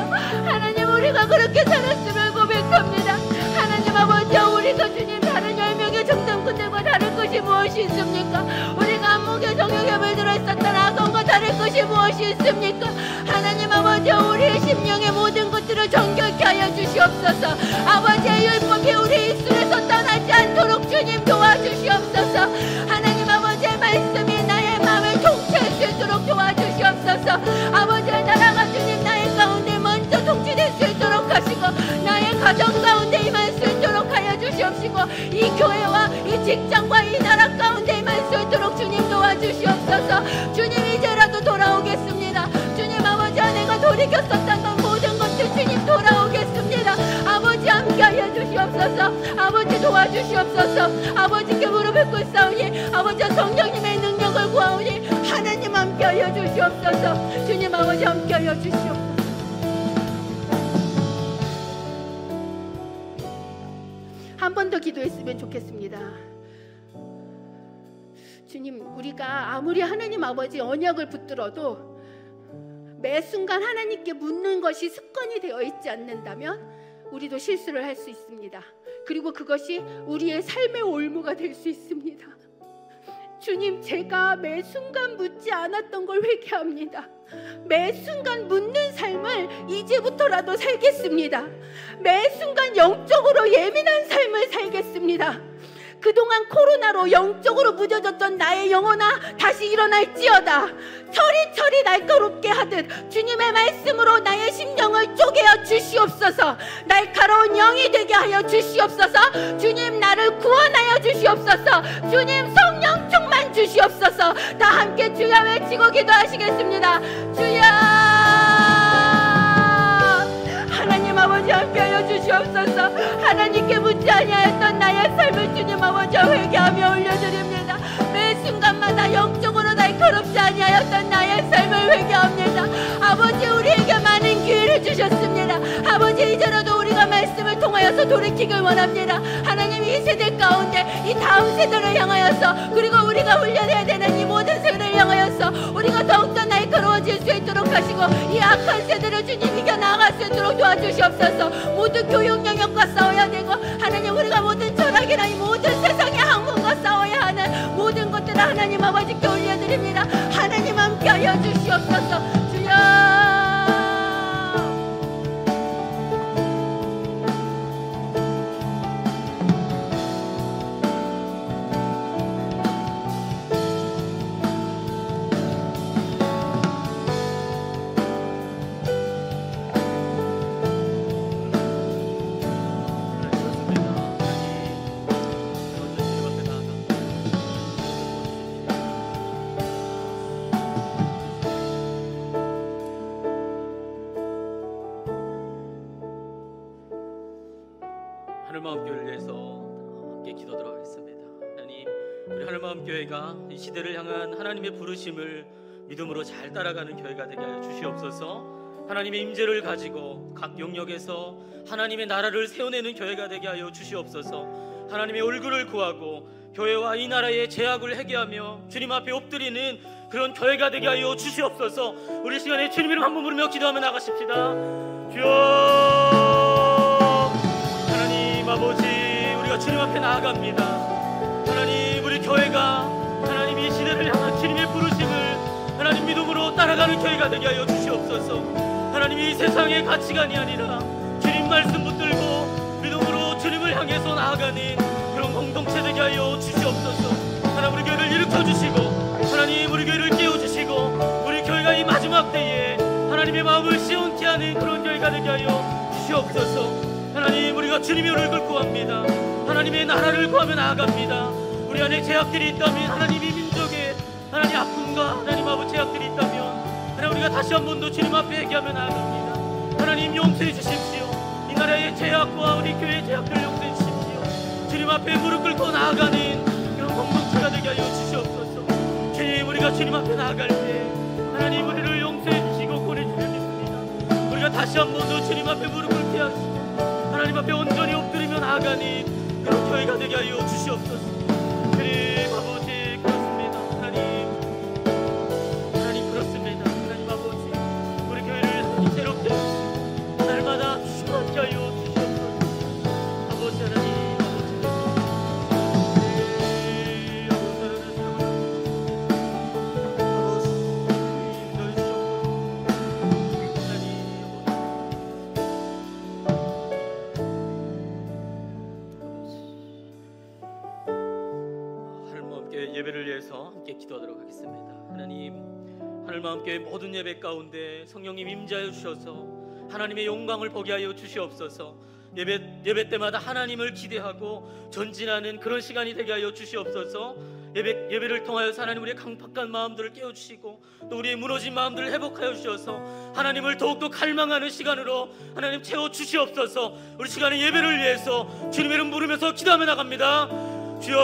하나님 우리가 그렇게 살았음을 고백합니다. 하나님 아버지, 우리가 주님 다른 10명의 정탐꾼들과 다른 것이 무엇이 있습니까? 우리가 안목의 정욕에 물들어 있었던 악원과 다른 것이 무엇이 있습니까? 하나님 아버지, 우리의 심령의 모든 것들을 정결케 하여 주시옵소서. 아버지의 율법이 우리 입술에서 떠나지 않도록 주님 도와주시옵소서. 하나님 아버지의 말씀이 나의 마음을 통치할 수 있도록 도와주시옵소서. 아버지의 나라가 주님 나의 가운데 먼저 통치될 수 있도록 하시고, 나의 가정 가운데 임할 수 있도록 하여 주시옵시고, 이 교회와 이 직장과 이 나라 가운데 임할 수 있도록 주님 도와주시옵소서. 주님, 이제라도 돌아오겠습니다. 주님 아버지, 내가 돌이켰었던 모든 것들 주님 돌아오겠습니다. 아버지 함께하여 주시옵소서. 아버지 도와주시옵소서. 아버지께 무릎을 꿇사오니 아버지 성령님의 능력을 구하오니 하나님 함께하여 주시옵소서. 주님 아버지 함께하여 주시옵소서. 한 번 더 기도했으면 좋겠습니다. 주님, 우리가 아무리 하나님 아버지 언약을 붙들어도 매 순간 하나님께 묻는 것이 습관이 되어 있지 않는다면 우리도 실수를 할 수 있습니다. 그리고 그것이 우리의 삶의 올무가 될 수 있습니다. 주님, 제가 매 순간 묻지 않았던 걸 회개합니다. 매 순간 묻는 삶을 이제부터라도 살겠습니다. 매 순간 영적으로 예민한 삶을 살겠습니다. 그동안 코로나로 영적으로 무뎌졌던 나의 영혼아, 다시 일어날지어다. 철이 날카롭게 하듯 주님의 말씀으로 나의 심령을 쪼개어 주시옵소서. 날카로운 영이 되게 하여 주시옵소서. 주님, 나를 구원하여 주시옵소서. 주님, 성령 충만 주시옵소서. 다 함께 주여 외치고 기도하시겠습니다. 주여. 하나님 아버지 함께하여 주시옵소서. 하나님께 묻지 아니하였던 나의 삶을 주님 아버지 회개하며 올려드립니다. 매 순간마다 영적으로 날카롭지 아니하였던 나의 삶을 회개합니다. 아버지, 우리에게 많은 기회를 주셨습니다. 아버지, 이제라도 우리가 말씀을 통하여서 돌이키길 원합니다. 하나님, 이 세대 가운데 이 다음 세대를 향하여서, 그리고 우리가 훈련해야 되는 이 모든 세대를 향하여서 우리가 더욱더 날카로워질 수 있도록 하시고, 이 악한 세대를 주님 이겨나갈 수 있도록 도와주시옵소서. 모든 교육 영역과 싸워야 되고, 하나님 우리가 모든 철학이나 이 모든 세상의 학문과 싸워야 하는 모든 것들을 하나님 아버지께 올려드립니다. 하나님 함께하여 주시옵소서. 주여. 하늘마음교회를 위해서 함께 기도 들어가겠습니다. 하나님, 우리 하늘마음교회가 이 시대를 향한 하나님의 부르심을 믿음으로 잘 따라가는 교회가 되게 하여 주시옵소서. 하나님의 임재를 가지고 각 영역에서 하나님의 나라를 세워내는 교회가 되게 하여 주시옵소서. 하나님의 얼굴을 구하고 교회와 이 나라의 죄악을 회개하며 주님 앞에 엎드리는 그런 교회가 되게 하여 주시옵소서. 우리 시간에 주님 이름 한번 부르며 기도하며 나가십시다. 주여, 하나님 아버지, 우리가 주님 앞에 나아갑니다. 하나님, 우리 교회가 하나님 이 시대를 향한 주님의 부르심을 하나님 믿음으로 따라가는 교회가 되게 하여 주시옵소서. 하나님, 이 세상의 가치관이 아니라 주님 말씀 붙들고 믿음으로 주님을 향해서 나아가는 그런 공동체 되게 하여 주시옵소서. 하나님, 우리 교회를 일으켜주시고 하나님 우리 교회를 깨워주시고 우리 교회가 이 마지막 때에 하나님의 마음을 시원케 하는 그런 교회가 되게 하여 주시옵소서. 하나님, 우리가 주님의 얼굴을 구합니다. 하나님의 나라를 구하며 나아갑니다. 우리 안에 제약들이 있다면 하나님, 이 민족에 하나님 아픔과 하나님 아버지 제약들이 있다면 하나님, 우리가 다시 한 번 더 주님 앞에 얘기하며 나아갑니다. 하나님, 용서해 주십시오. 이 나라의 제약과 우리 교회의 제약들을 용서해 주십시오. 주님 앞에 무릎 꿇고 나아가는 그런 공동체가 되게 하여 주시옵소서. 주님, 우리가 주님 앞에 나아갈 때 하나님 우리를 용서해 주시고 권해 주실 믿습니다. 우리가 다시 한 번 더 주님 앞에 무릎 꿇게 하시고 하나님 앞에 온전히 엎드리며 나아가는 그런 교회가 되게 하여 주시옵소서. 주님 아버지, 그렇습니다. 하나님 그렇습니다. 하나님 아버지, 우리 교회를 하나님 새롭게 하시고 날마다 충만케 하여 주시옵소서. 아버지 하나님, 예배를 위해서 함께 기도하도록 하겠습니다. 하나님, 하늘마음교회 모든 예배 가운데 성령님 임재하여 주셔서 하나님의 영광을 보게 하여 주시옵소서. 예배 때마다 하나님을 기대하고 전진하는 그런 시간이 되게 하여 주시옵소서. 예배를 통하여서 하나님 우리의 강팍한 마음들을 깨워주시고 또 우리의 무너진 마음들을 회복하여 주셔서 하나님을 더욱더 갈망하는 시간으로 하나님 채워주시옵소서. 우리 시간에 예배를 위해서 주님의 이름 부르면서 기도하며 나갑니다. 주여,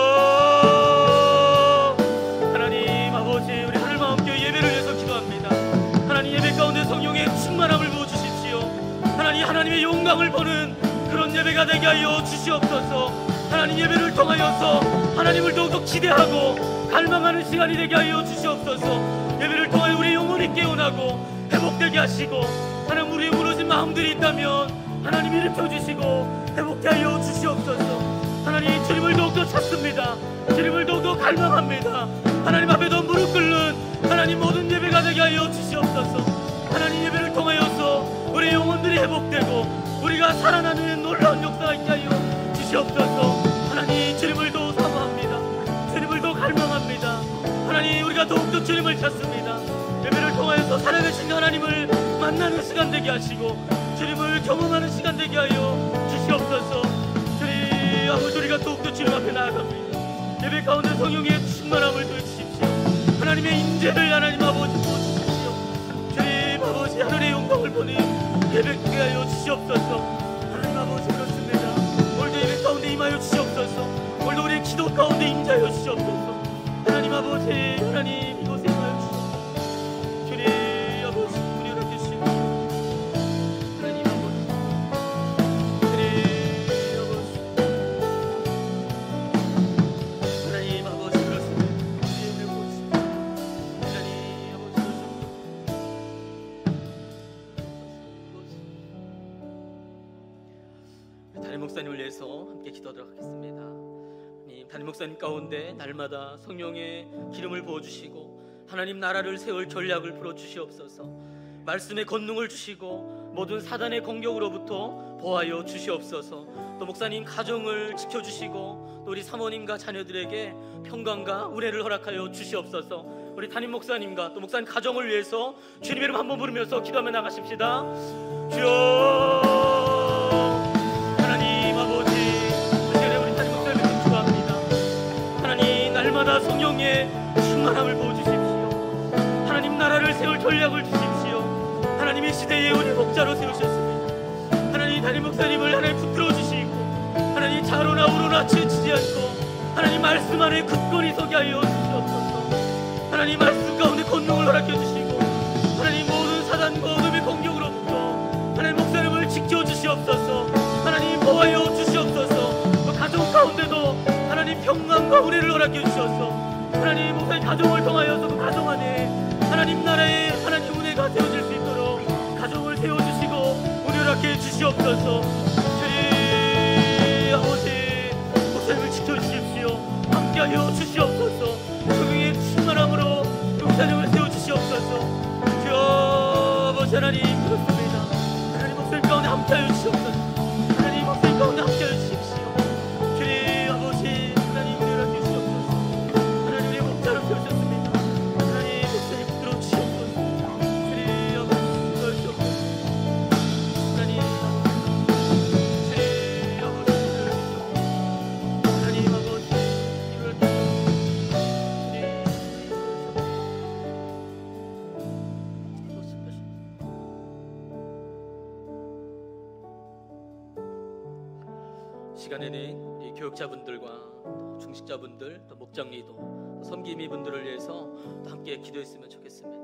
하나님 아버지, 우리 하늘마음교회 예배를 위해서 기도합니다. 하나님, 예배 가운데 성령의 충만함을 부어주십시오. 하나님, 하나님의 영광을 보는 그런 예배가 되게 하여 주시옵소서. 하나님, 예배를 통하여서 하나님을 더욱더 기대하고 갈망하는 시간이 되게 하여 주시옵소서. 예배를 통하여 우리 영혼이 깨어나고 회복되게 하시고 하나님, 우리의 무너진 마음들이 있다면 하나님 일으켜주시고 회복케 하여 주시옵소서. 하나님, 주님을 더욱더 찾습니다. 주님을 더욱더 갈망합니다. 하나님 앞에 더 무릎 꿇는 하나님 모든 예배가 되게 하여 주시옵소서. 하나님, 예배를 통하여서 우리 영혼들이 회복되고 우리가 살아나는 놀라운 역사가 있게 하여 주시옵소서. 하나님, 주님을 더 사모합니다. 주님을 더 갈망합니다. 하나님, 우리가 더욱더 주님을 찾습니다. 예배를 통하여서 살아계신 하나님을 만나는 시간 되게 하시고 주님을 경험하는 시간 되게 하여 주시옵소서. 주님 아버지, 우리가 더욱더 주님 앞에 나아갑니다. 예배 가운데 성령의 충만함을 주십시오. 하나님의 임재를 하나님 아버지 부어주십시오. 주님 아버지, 하늘의 영광을 보는 예배 되게 하여 주시옵소서. 하나님 아버지, 그렇습니다. 오늘도 예배 가운데 임하여 주시옵소서. 오늘도 우리의 기도 가운데 임재하여 주시옵소서. 하나님 아버지, 하나님 이곳에 임하여 주시옵소서. 주님 아버지, 우리 허락해 주시옵소서. 하나님 아버지, 하나님 아버지, 그렇습니다. 주님을 보십시오. 하나님 아버지, 담임 목사님을 위해서 함께 기도하도록 하겠습니다. 담임 목사님 가운데 날마다 성령의 기름을 부어주시고 하나님 나라를 세울 전략을 풀어주시옵소서. 말씀의 권능을 주시고 모든 사단의 공격으로부터 보호하여 주시옵소서. 또 목사님 가정을 지켜주시고 또 우리 사모님과 자녀들에게 평강과 은혜를 허락하여 주시옵소서. 우리 담임 목사님과 또 목사님 가정을 위해서 주님의 이름 한번 부르면서 기도하며 나가십시다. 주여, 하나님 아버지, 우리 담임 목사님을 축복합니다. 하나님, 날마다 성령의 충만함을 부어주십시오. 하나님, 나라를 세울 전략을 주십시오. 하나님의 시대에 우리 목자로 세우셨습니다. 하나님, 담임 목사님을 하나님 붙들어 주시고 하나님, 좌로나 우로나 치우치지 흔들리지 않고 하나님 말씀 안에 굳건히 서게 하여 주시옵소서. 하나님 말씀 가운데 권능을 허락해 주시고 하나님 모든 사단과 어둠의 공격으로부터 하나님 목사님을 지켜주시옵소서. 하나님 보호하여 주시옵소서. 또 가정 가운데도 하나님 평강과 은혜를 허락해 주셔서 하나님 목사님 가정을 통하여서 그 가정 안에 하나님 나라의 하나님 은혜가 되어질 수 있도록 가정을 세워주시고 은혜 허락해 주시옵소서. 주님 아버지 목사님을 지켜주십시오. 함께하여 주시옵소서. 성령의 충만함으로 목사님을 세워주시옵소서. 주여 아버지 하나님 그렇습니다. 하나님 목사님 가운데 함께하여 주시옵소서. 하나님 목사님 가운데 함께하여 주십시오. 주님 아버지 하나님 은혜 허락해 주시옵소서. 하나님의 목자로 세우셨습니다. 하나님 목사님 부끄러워 주시옵소서. 주님 아버지 부끄러워 주시옵소서. 하나님 주님 아버지 하나님 아버지 이럴 때 시간에는 이 교육자분들과 또 중직자분들 또 목장리도 또 섬김이분들을 위해서 또 함께 기도했으면 좋겠습니다.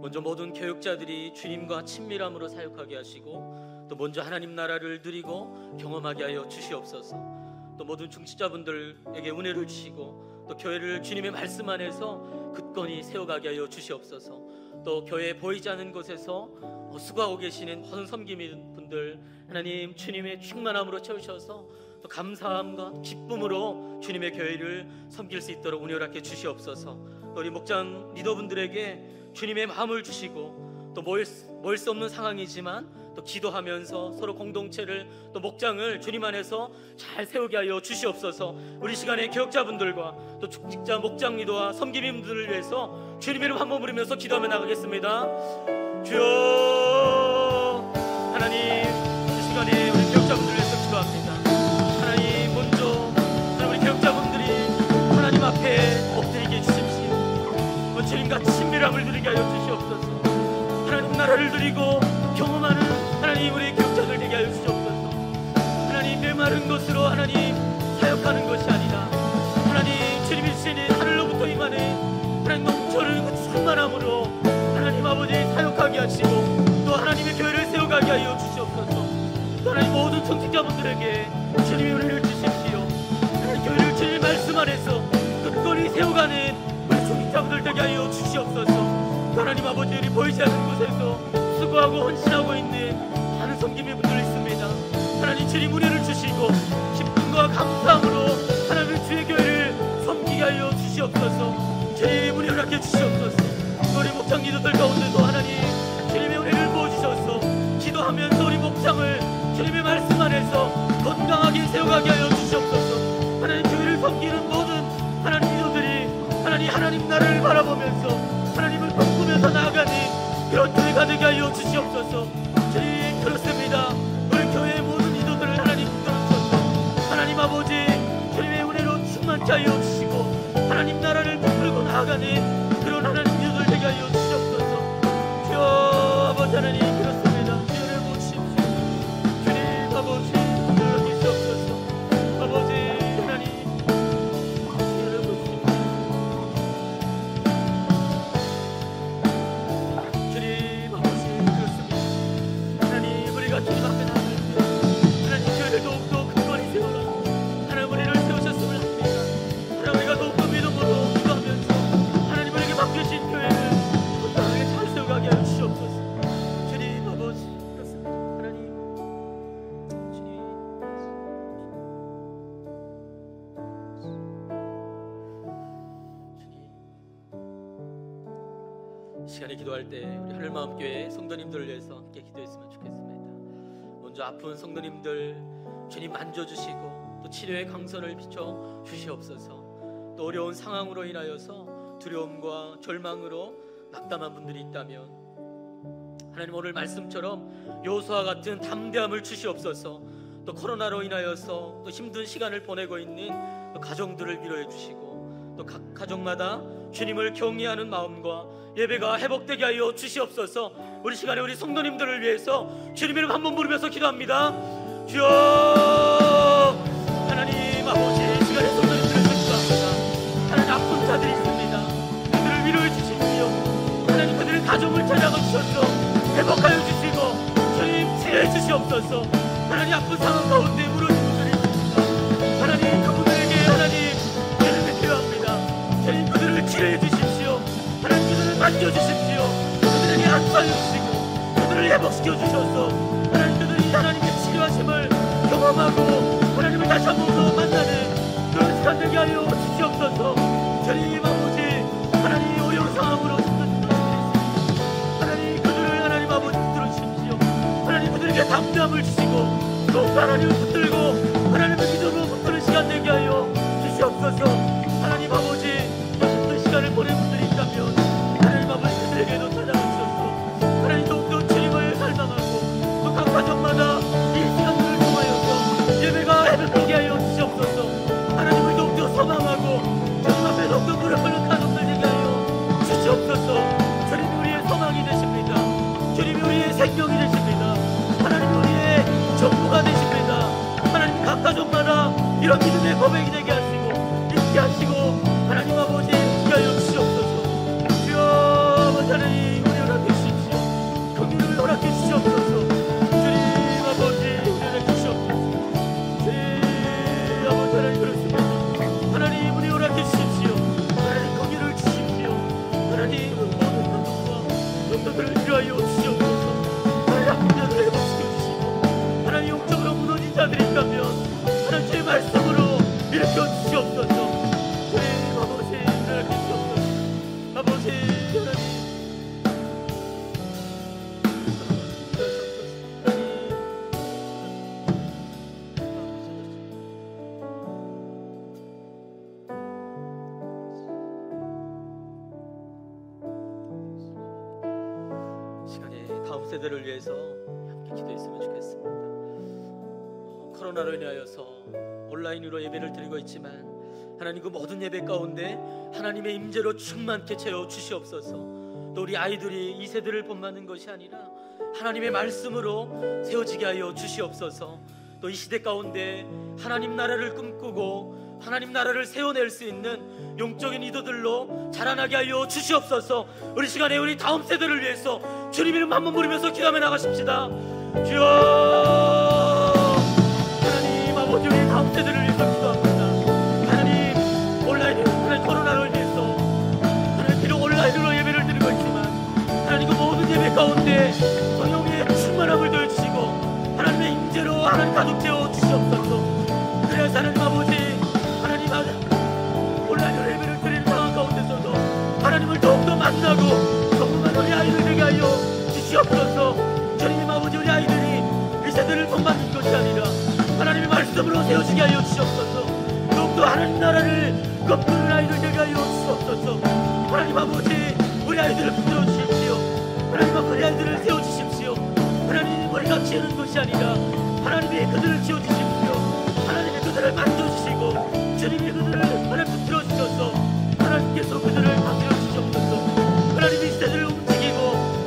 먼저 모든 교육자들이 주님과 친밀함으로 사역하게 하시고 또 먼저 하나님 나라를 누리고 경험하게 하여 주시옵소서. 또 모든 중직자분들에게 은혜를 주시고 또 교회를 주님의 말씀 안에서 굳건히 세워가게 하여 주시옵소서. 또 교회에 보이지 않는 곳에서 수고하고 계시는 모든 섬김이분들 하나님 주님의 충만함으로 채우셔서 또 감사함과 기쁨으로 주님의 교회를 섬길 수 있도록 은혜 허락해 주시옵소서. 또 우리 목장 리더분들에게 주님의 마음을 주시고 또 모일 수 없는 상황이지만 또 기도하면서 서로 공동체를 또 목장을 주님 안에서 잘 세우게 하여 주시옵소서. 우리 시간에 교역자분들과 또 축직자 목장 리더와 섬김인분들을 위해서 주님의 이름 한번 부르면서 기도하며 나가겠습니다. 주여 하나님 이 시간에 우리 교역자분들을 위해서 기도합니다. 하나님 먼저 우리 교역자분들이 하나님 앞에 엎드리게 해주십시오. 주님과 친밀함을 누리게 하여 주시옵소서. 하나님 나라를 누리고 경험하는 하나님 우리 교역자들 되게 하여 주시옵소서. 하나님 메마른 것으로 하나님 사역하는 것이 아니라 하나님 주님이 주시는 하늘로부터 임하는 하나님 넘쳐는 그 충만함으로 하나님 아버지 사역하게 하시고 또 하나님의 교회를 세워가게 하여 주시옵소서. 또 하나님 모든 청직자분들에게 주님의 은혜를 주십시오. 하나님 교회를 주님의 말씀 안에서 굳건히 세워가는 우리 청직자분들 되게 하여 주시옵소서. 하나님 아버지 우리 보이지 않는 곳에서 수고하고 헌신하고 있는 많은 섬김의 분들 있습니다. 하나님 주님 은혜를 주시고 기쁨과 감사함으로 하나님 주의 교회를 섬기게 하여 주시옵소서. 주님 은혜 허락해 주시옵소서. 우리 목장 기도들 가운데도 하나님 주님의 은혜를 부어주셔서 기도하면서 우리 목장을 주님의 말씀 안에서 건강하게 세워가게 하여 주시옵소서. 하나님 교회를 섬기는 모든 하나님 기도들이 하나님 나라를 바라보면서 하나님을 꿈꾸면서 나아가는 그런 교회가 되게 하여 주시옵소서. 주님 그렇습니다. 우리 교회의 모든 기도들을 하나님 붙들어주셔서 하나님 아버지 주님의 은혜로 충만케 하여 주시고 하나님 나라를 부풀고 나아가는 그런 하나님 기도들 되게 하여 주시옵소서. 주여 아버지 하나님 그렇습니다. 주님을 모십시오. 주님 아버지 주여 주시옵소서. 아버지 하나님 주님을 모십시오. 주님 아버지 그렇습니다. 하나님 우리가 주님 앞에 나갈 때 하나님 교회를 더욱더 굳건히 세워라 하나님 우리를 세우셨음을 합니다. 하나님 우리가 더욱더 믿음으로 기도하면서 하나님 우리에게 맡겨진 교회를 건강하게 잘 세워가게 하여 주시옵소서. 주님 아버지 그렇습니다. 하나님 주님 시간에 기도할 때 우리 하늘마음교회 성도님들을 위해서 함께 기도했으면 좋겠습니다. 먼저 아픈 성도님들 주님 만져주시고 또 치료의 강선을 비춰 주시옵소서. 또 어려운 상황으로 인하여서 두려움과 절망으로 낙담한 분들이 있다면 하나님 오늘 말씀처럼 여호수아와 같은 담대함을 주시옵소서. 또 코로나로 인하여서 또 힘든 시간을 보내고 있는 또 가정들을 위로해 주시고 또 각 가정마다 주님을 경외하는 마음과 예배가 회복되게 하여 주시옵소서. 우리 시간에 우리 성도님들을 위해서 주님의 이름 한번 부르면서 기도합니다. 주여 하나님 아버지 지켜주셔서 하나님 그들이 하나님의 치료하심을 경험하고 하나님을 다시 한 번 더 만나는 그런 시간 되게 하여 주시옵소서. 주님 아버지, 하나님 어려운 상황으로 하나님 그들을 하나님 아버지 들어주십시오. 하나님 그들에게 담대함을 주시고 또 하나님을 붙들고 하나님의 믿음으로 붙드는 시간 되게 하여 주시옵소서. 하나님 아버지, 또 힘든 시간을 보낸 분들이 있다면 하나님 아버지 그들에게도 찾아가시옵소서. 하나님 더욱더 주님을 갈망하고 또 각 가정마다 이 시간들을 통하여서 예배가 해변되게 하여 주시옵소서. 하나님을 더욱더 소망하고 주님 앞에 더욱더 무릎 꿇는 가족들 되게 하여 주시옵소서. 주님이 우리의 소망이 되십니다. 주님이 우리의 생명이 되십니다. 하나님이 우리의 전부가 되십니다. 하나님 각 가족마다 이런 믿음의 고백이 되게 하시고 있게 하시고 하나님 아버지 있게 하여 주시옵소서. 주여 아버지 하나님 우리 허락해 주십시오. 긍휼을 허락해 주시옵소서. 주님 아버지 은혜를 주시옵소서. 주님 아버지 하나님 그렇습니다. 하나님 우리 허락해 주십시오. 하나님 긍휼을 주십시오. 하나님 모든 가족과 성도들을 위하여 주시옵소서. 하나님 아픈 자들을 회복시켜 주시고 하나님 영적으로 무너진 자들이 있다면 하나님 주의 말씀으로 일으켜 주시옵소서. 주님 아버지 은혜를 주시옵소서. 아버지 하나님 시간에 다음 세대를 위해서 함께 기도했으면 좋겠습니다. 코로나로 인하여서 온라인으로 예배를 드리고 있지만 하나님 그 모든 예배 가운데 하나님의 임재로 충만케 채워 주시옵소서. 또 우리 아이들이 이 세대를 본받는 것이 아니라 하나님의 말씀으로 세워지게 하여 주시옵소서. 또 이 시대 가운데 하나님 나라를 꿈꾸고 하나님 나라를 세워낼 수 있는 영적인 리더들로 자라나게 하여 주시옵소서. 우리 시간에 우리 다음 세대를 위해서 주님 이름 한번 부르면서 기도하며 나가십시다. 주여 하나님 아버지 우리 다음 세대를 위해서 기도합니다. 하나님 온라인으로 하나님 코로나로 인해서 하나님 비록 온라인으로 예배를 드리고 있지만 하나님 그 모든 예배 가운데 성령의 충만함을 더해주시고 하나님의 임재로 하나님 가득 채워 주시옵소서. 그래서 하나님 아버지 하나님 온라인으로 예배를 드리는 상황 가운데서도 하나님을 더욱더 만나고 조금만 우리 아이들 되게 하여 주시옵소서. 주님 아버지 우리 아이들이 이 세대를 본받는 것이 아니라 하나님의 말씀으로 세워지게 하여 주시옵소서. 더욱더 하나님 나라를 꿈꾸는 아이들 되게 하여 주시옵소서. 하나님 아버지 우리 아이들을 붙들어 주십시오. 하나님 아버지 우리 아이들을 세워주십시오. 하나님 우리가 키우는 것이 아니라 하나님이 그들을 키워주십시오. 하나님이 그들을 만져주시고 주님이 그들을 하나님 붙들어 주셔서 하나님께서 그들을 다스려 주시옵소서. 하나님이 이 세대를 움직이고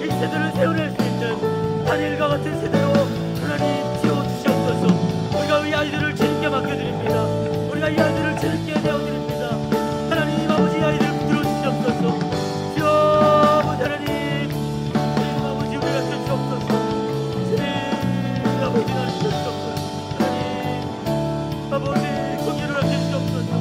이 세대를 세워낼 수 있는 다니엘과 같은 세대로 하나님 지어주시옵소서. 우리가 이 아이들을 주님께 맡겨드립니다. 우리가 이 아이들을 주님께 내어드립니다. 하나님 아버지 이 아이들을 붙들어 주시옵소서. 주여 아버지 하나님 주님 아버지 우리가 주시옵소서. 주님 아버지 하나님 주시옵소서. 하나님 아버지 긍휼을 하여 주시옵소서.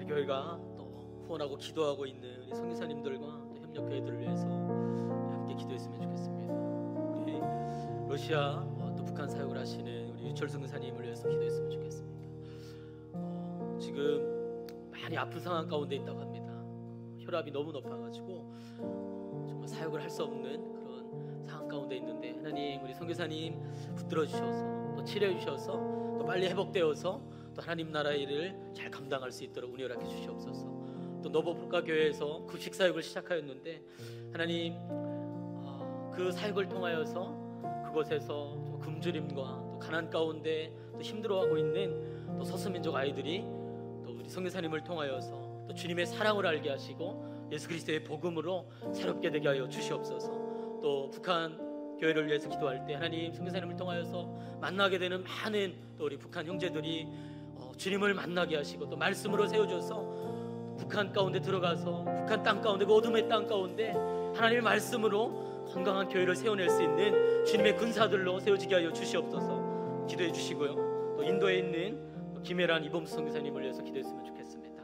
교회가 또 후원하고 기도하고 있는 우리 선교사님들과 또 협력교회들을 위해서 함께 기도했으면 좋겠습니다. 우리 러시아 또 북한 사역을 하시는 우리 유철 선교사님을 위해서 기도했으면 좋겠습니다. 지금 많이 아픈 상황 가운데 있다고 합니다. 혈압이 너무 높아가지고 정말 사역을 할 수 없는 그런 상황 가운데 있는데 하나님 우리 선교사님 붙들어 주셔서 또 치료해 주셔서 또 빨리 회복되어서 또 하나님 나라의 일을 잘 감당할 수 있도록 은혜 허락해 주시옵소서. 또 노보풀가 교회에서 급식 사역을 시작하였는데 하나님 그 사역을 통하여서 그곳에서 또 굶주림과 또 가난 가운데 또 힘들어하고 있는 또 소수민족 아이들이 또 우리 선교사님을 통하여서 또 주님의 사랑을 알게 하시고 예수 그리스도의 복음으로 새롭게 되게 하여 주시옵소서. 또 북한 교회를 위해서 기도할 때 하나님 선교사님을 통하여서 만나게 되는 많은 또 우리 북한 형제들이 주님을 만나게 하시고 또 말씀으로 세워줘서 북한 가운데 들어가서 북한 땅 가운데 그 어둠의 땅 가운데 하나님의 말씀으로 건강한 교회를 세워낼 수 있는 주님의 군사들로 세워지게 하여 주시옵소서. 기도해 주시고요. 또 인도에 있는 김혜란 이범수 선교사님을 위해서 기도했으면 좋겠습니다.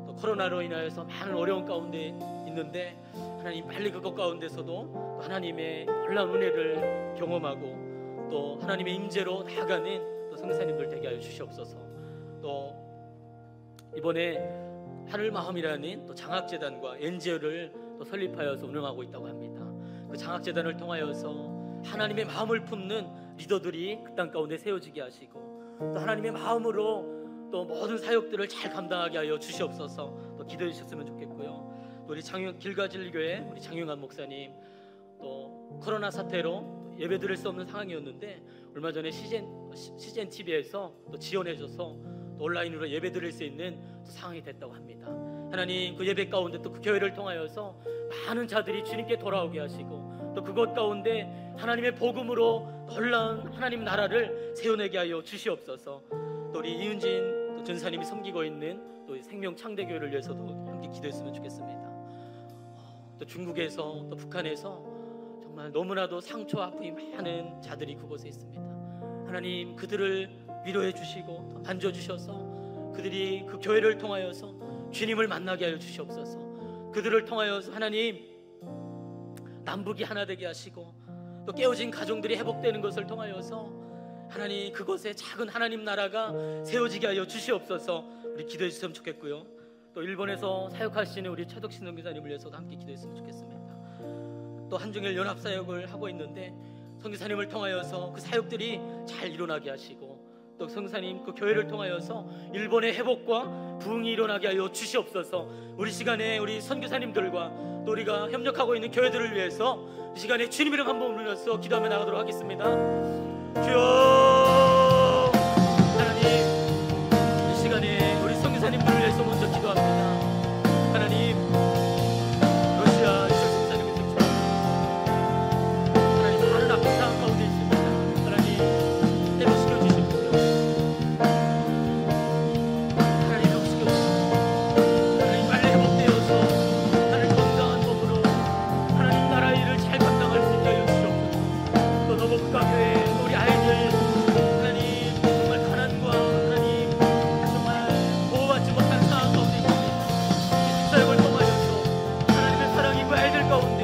또 코로나로 인하여서 많은 어려운 가운데 있는데 하나님 빨리 그것 가운데서도 또 하나님의 놀라운 은혜를 경험하고 또 하나님의 임재로 나아가는 또 선교사님들 되게 하여 주시옵소서. 또 이번에 하늘마음이라는 또 장학재단과 NGO를 또 설립하여서 운영하고 있다고 합니다. 그 장학재단을 통하여서 하나님의 마음을 품는 리더들이 그 땅 가운데 세워지게 하시고 또 하나님의 마음으로 또 모든 사역들을 잘 감당하게 하여 주시옵소서. 또 기도해 주셨으면 좋겠고요. 또 우리 길가진리교회 우리 장용환 목사님 또 코로나 사태로 예배 드릴 수 없는 상황이었는데 얼마 전에 CGN TV에서 또 지원해줘서 또 온라인으로 예배 드릴 수 있는 상황이 됐다고 합니다. 하나님 그 예배 가운데 또 그 교회를 통하여서 많은 자들이 주님께 돌아오게 하시고 또 그것 가운데 하나님의 복음으로 놀라운 하나님 나라를 세워내게 하여 주시옵소서. 또 우리 이윤진 또 전사님이 섬기고 있는 또 생명 창대교회를 위해서도 함께 기도했으면 좋겠습니다. 또 중국에서 또 북한에서 정말 너무나도 상처 아픔이 많은 자들이 그곳에 있습니다. 하나님 그들을 위로해 주시고 또 만져주셔서 그들이 그 교회를 통하여서 주님을 만나게 하여 주시옵소서. 그들을 통하여서 하나님 남북이 하나 되게 하시고 또 깨어진 가정들이 회복되는 것을 통하여서 하나님 그곳에 작은 하나님 나라가 세워지게 하여 주시옵소서. 우리 기도해 주셨으면 좋겠고요. 또 일본에서 사역하시는 우리 최덕신 선교사님을 위해서도 함께 기도했으면 좋겠습니다. 또 한중일 연합사역을 하고 있는데 선교사님을 통하여서 그 사역들이 잘 일어나게 하시고 또 선교사님 그 교회를 통하여서 일본의 회복과 부흥이 일어나게 하여 주시옵소서. 우리 시간에 우리 선교사님들과 또 우리가 협력하고 있는 교회들을 위해서 이 시간에 주님 이름 한번 불러서 기도하며 나가도록 하겠습니다. 주여 하나님 이 시간에 우리 선교사님들을 위해서 먼저 기도합니다. 하나님 러시아 선교사님을 택하옵니다. 하나님 많은 아픈 상황 가운데 있습니다. 하나님 회복시켜 주십시오. 하나님 회복시켜 주십시오. 하나님 빨리 회복되어서 하나님 건강한 몸으로 하나님 나라 일을 잘 감당할 수 있게 하여 주시옵소서. 또 너무 북한교회 우리 아이들 하나님 정말 가난과 하나님 정말 보호받지 못한 상황 가운데 있습니다. 이 사역을 통하여서 하나님의 사랑이 그 아이들 가운데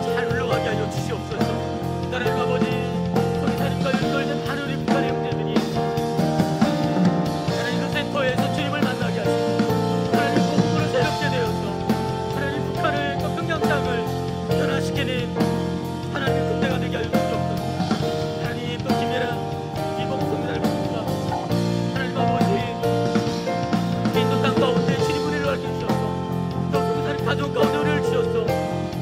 잘 흘러가게 하여 주시옵소서. 하나님 아버지 선교사님과 연결된 많은 우리 북한의 형제들이 하나님 그 센터에서 주님을 만나게 하시고 하나님 복음으로 새롭게 되어서 하나님 북한을 또 평양 땅을 변화시키는 하나님의 군대가 되게 하여 주시옵소서. 하나님 또 김혜란 이봉 선교사님입니다. 하나님 아버지 인도 땅 가운데 주님 은혜를 알게 주셔서 또 선교사님 가족 가운데 은혜를 주셔서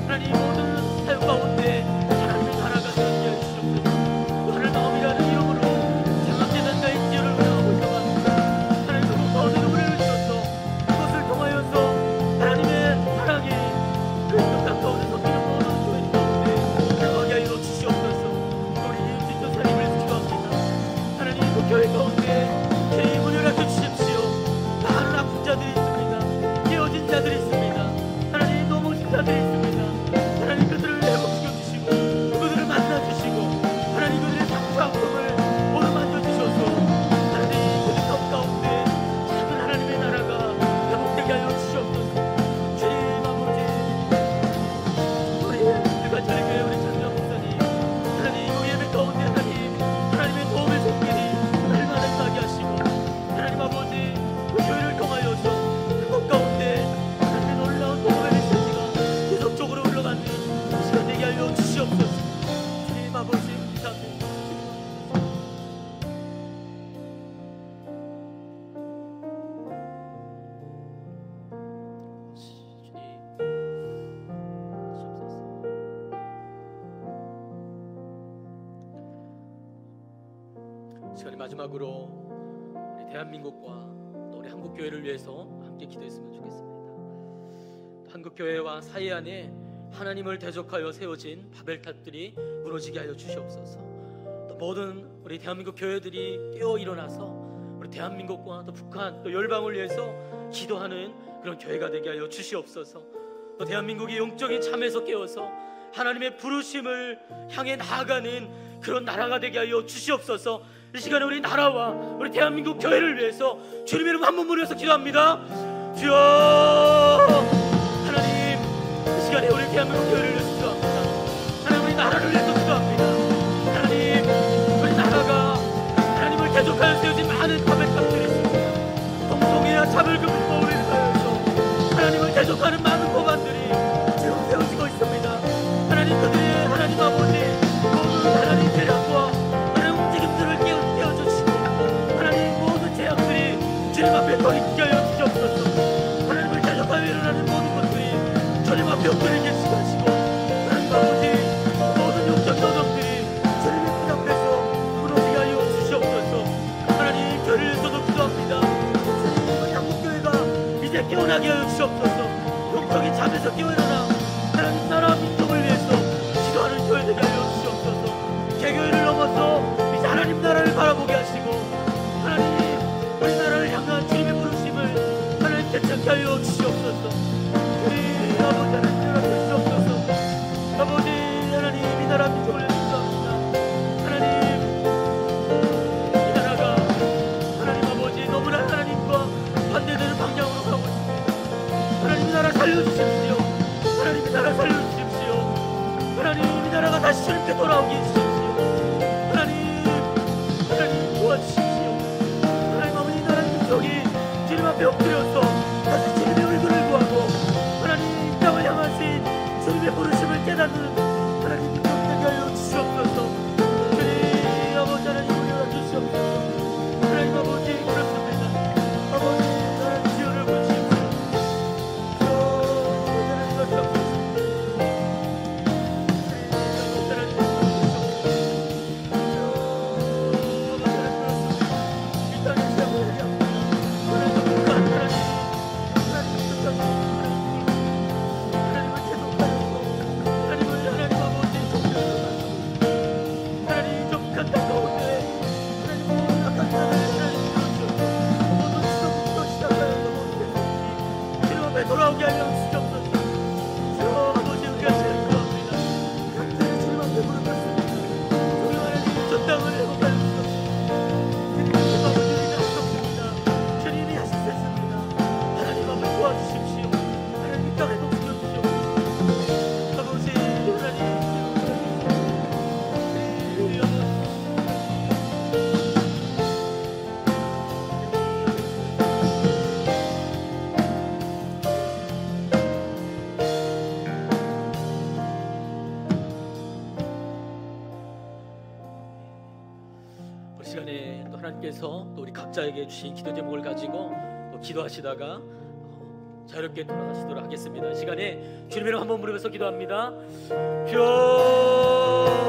하나님 모든 사역 가운데 하나님의 나라가 되게 하여 주시옵소서. 또 하늘 마음이라는 이름으로 장학재단과 NGO를 운영하고 있다고 합니다. 하나님 그곳 가운데 은혜를 주셔서 그것을 통하여서 하나님의 사랑이 그 인도 땅 가운데 섞이는 모든 교회 가운데 들어가게 하여 주시옵소서. 우리 이웃 전사님을 기도합니다. 하나님 그 교회 가운데 주님 문을 열어 주십시오. 많은 아픈 자들이 있습니다. 깨어진 자들이 있습니다. 하나님 넘어진 자들이 있습니다. 하나님 그들을 회복시켜 주시고 그들을 만나 주시고 하나님 그들의 상처 아픔을 모두 만져 주셔서 하나님 그들 삶 가운데 작은 하나님의 나라가 회복되게 하여 주시옵소서. 주님 아버지 우리 길가진리교회 우리 장영 목사님 하나님 그 예배 가운데 하나님의 도움을 섬기니 얼마나 우리 마지막으로 우리 대한민국과 또 우리 한국 교회를 위해서 함께 기도했으면 좋겠습니다. 한국 교회와 사회 안에 하나님을 대적하여 세워진 바벨탑들이 무너지게 하여 주시옵소서. 또 모든 우리 대한민국 교회들이 깨어 일어나서 우리 대한민국과 또 북한 또 열방을 위해서 기도하는 그런 교회가 되게 하여 주시옵소서. 또 대한민국이 영적인 잠에서 깨어서 하나님의 부르심을 향해 나아가는 그런 나라가 되게 하여 주시옵소서. 이 시간에 우리 나라와 우리 대한민국 교회를 위해서 주님의 이름 한 번 부르면서 기도합니다. 주여, 하나님, 이 시간에 우리 대한민국 교회를 위해서 기도합니다. 하나님, 우리 나라를 위해서 기도합니다. 하나님, 우리 나라가 하나님을 대적하여 세워진 많은 바벨탑들이 있습니다. 동성애와 차별금을 법을 하여서 하나님을 대적하는 많은 법안들이 지금 세워지고 있습니다. 하나님, 그들의 하나님 아버지 모든 하나님 제약과 하나님 움직임들을 깨워주시고 하나님 모든 제약들이 주님 앞에 돌이키게 하여 주시옵소서. 하나님을 대적하여 일어나는 모든 것들이 주님 앞에 엎드리게 하시고 하나님 아버지 모든 영적 노동들이 주님의 문 앞에서 무너지게 하여 주시옵소서. 하나님, 교회를 위해서도 기도합니다. 주님, 한국교회가 이제 깨어나게 하여 주시옵소서. 영적인 잠에서 깨어나라 하나님 나라 민족을 위해서 기도하는 교회 되게 하여 주시옵소서. 개교회를 넘어서 이제 하나님 나라를 바라보게 하시고 하나님 우리 나라를 향한 주님의 부르심을 하나님 개척게 하여 주시옵소서. 우리 아버지 하나님 나라 주시옵소서. 아버지 하나님 이 나라 민족을 위해서 기도합니다. 하나님 이 나라가 하나님 아버지 너무나 하나님과 반대되는 방향으로 가고 있습니다. 하나님 이 나라 살려주십시오. 하나님 이 나라 살려주십시오. 하나님 이 나라가 다시 주님께 돌아오게 해주십시오. 하나님 도와주십시오. 하나님 아버지 이 나라 민족이 주님 앞에 엎드려서 다시 주님의 얼굴을 구하고 하나님 이 땅을 향하신 주님의 부르심을 깨닫는 하나님 민족 되게 하여 주시옵소서. 주님 아버지 하나님 우리가 주시옵소서. 하나님 아버지 그렇습니다. 아버지 하나님 지혜를 부르십시오. 하나님 주시옵소서. 돌아오게 하여 주시옵소서. 저 아버지 우리가 기도합니다. 간절히 주님 앞에 부르짖습니다. 우리 하나님 저 땅을 회복하여 주시옵소서. 주님 아버지 우리가 할 수 없습니다. 주님이 하시겠습니다. 하나님 아버지 도와주십시오. 하나님 이 땅을 회복시켜 주시옵소서. 아버지 하나님 시간에 또 하나님께서 또 우리 각자에게 주신 기도 제목을 가지고 또 기도하시다가 자유롭게 돌아가시도록 하겠습니다. 이 시간에 주님의 이름 한번 부르면서 기도합니다. 주여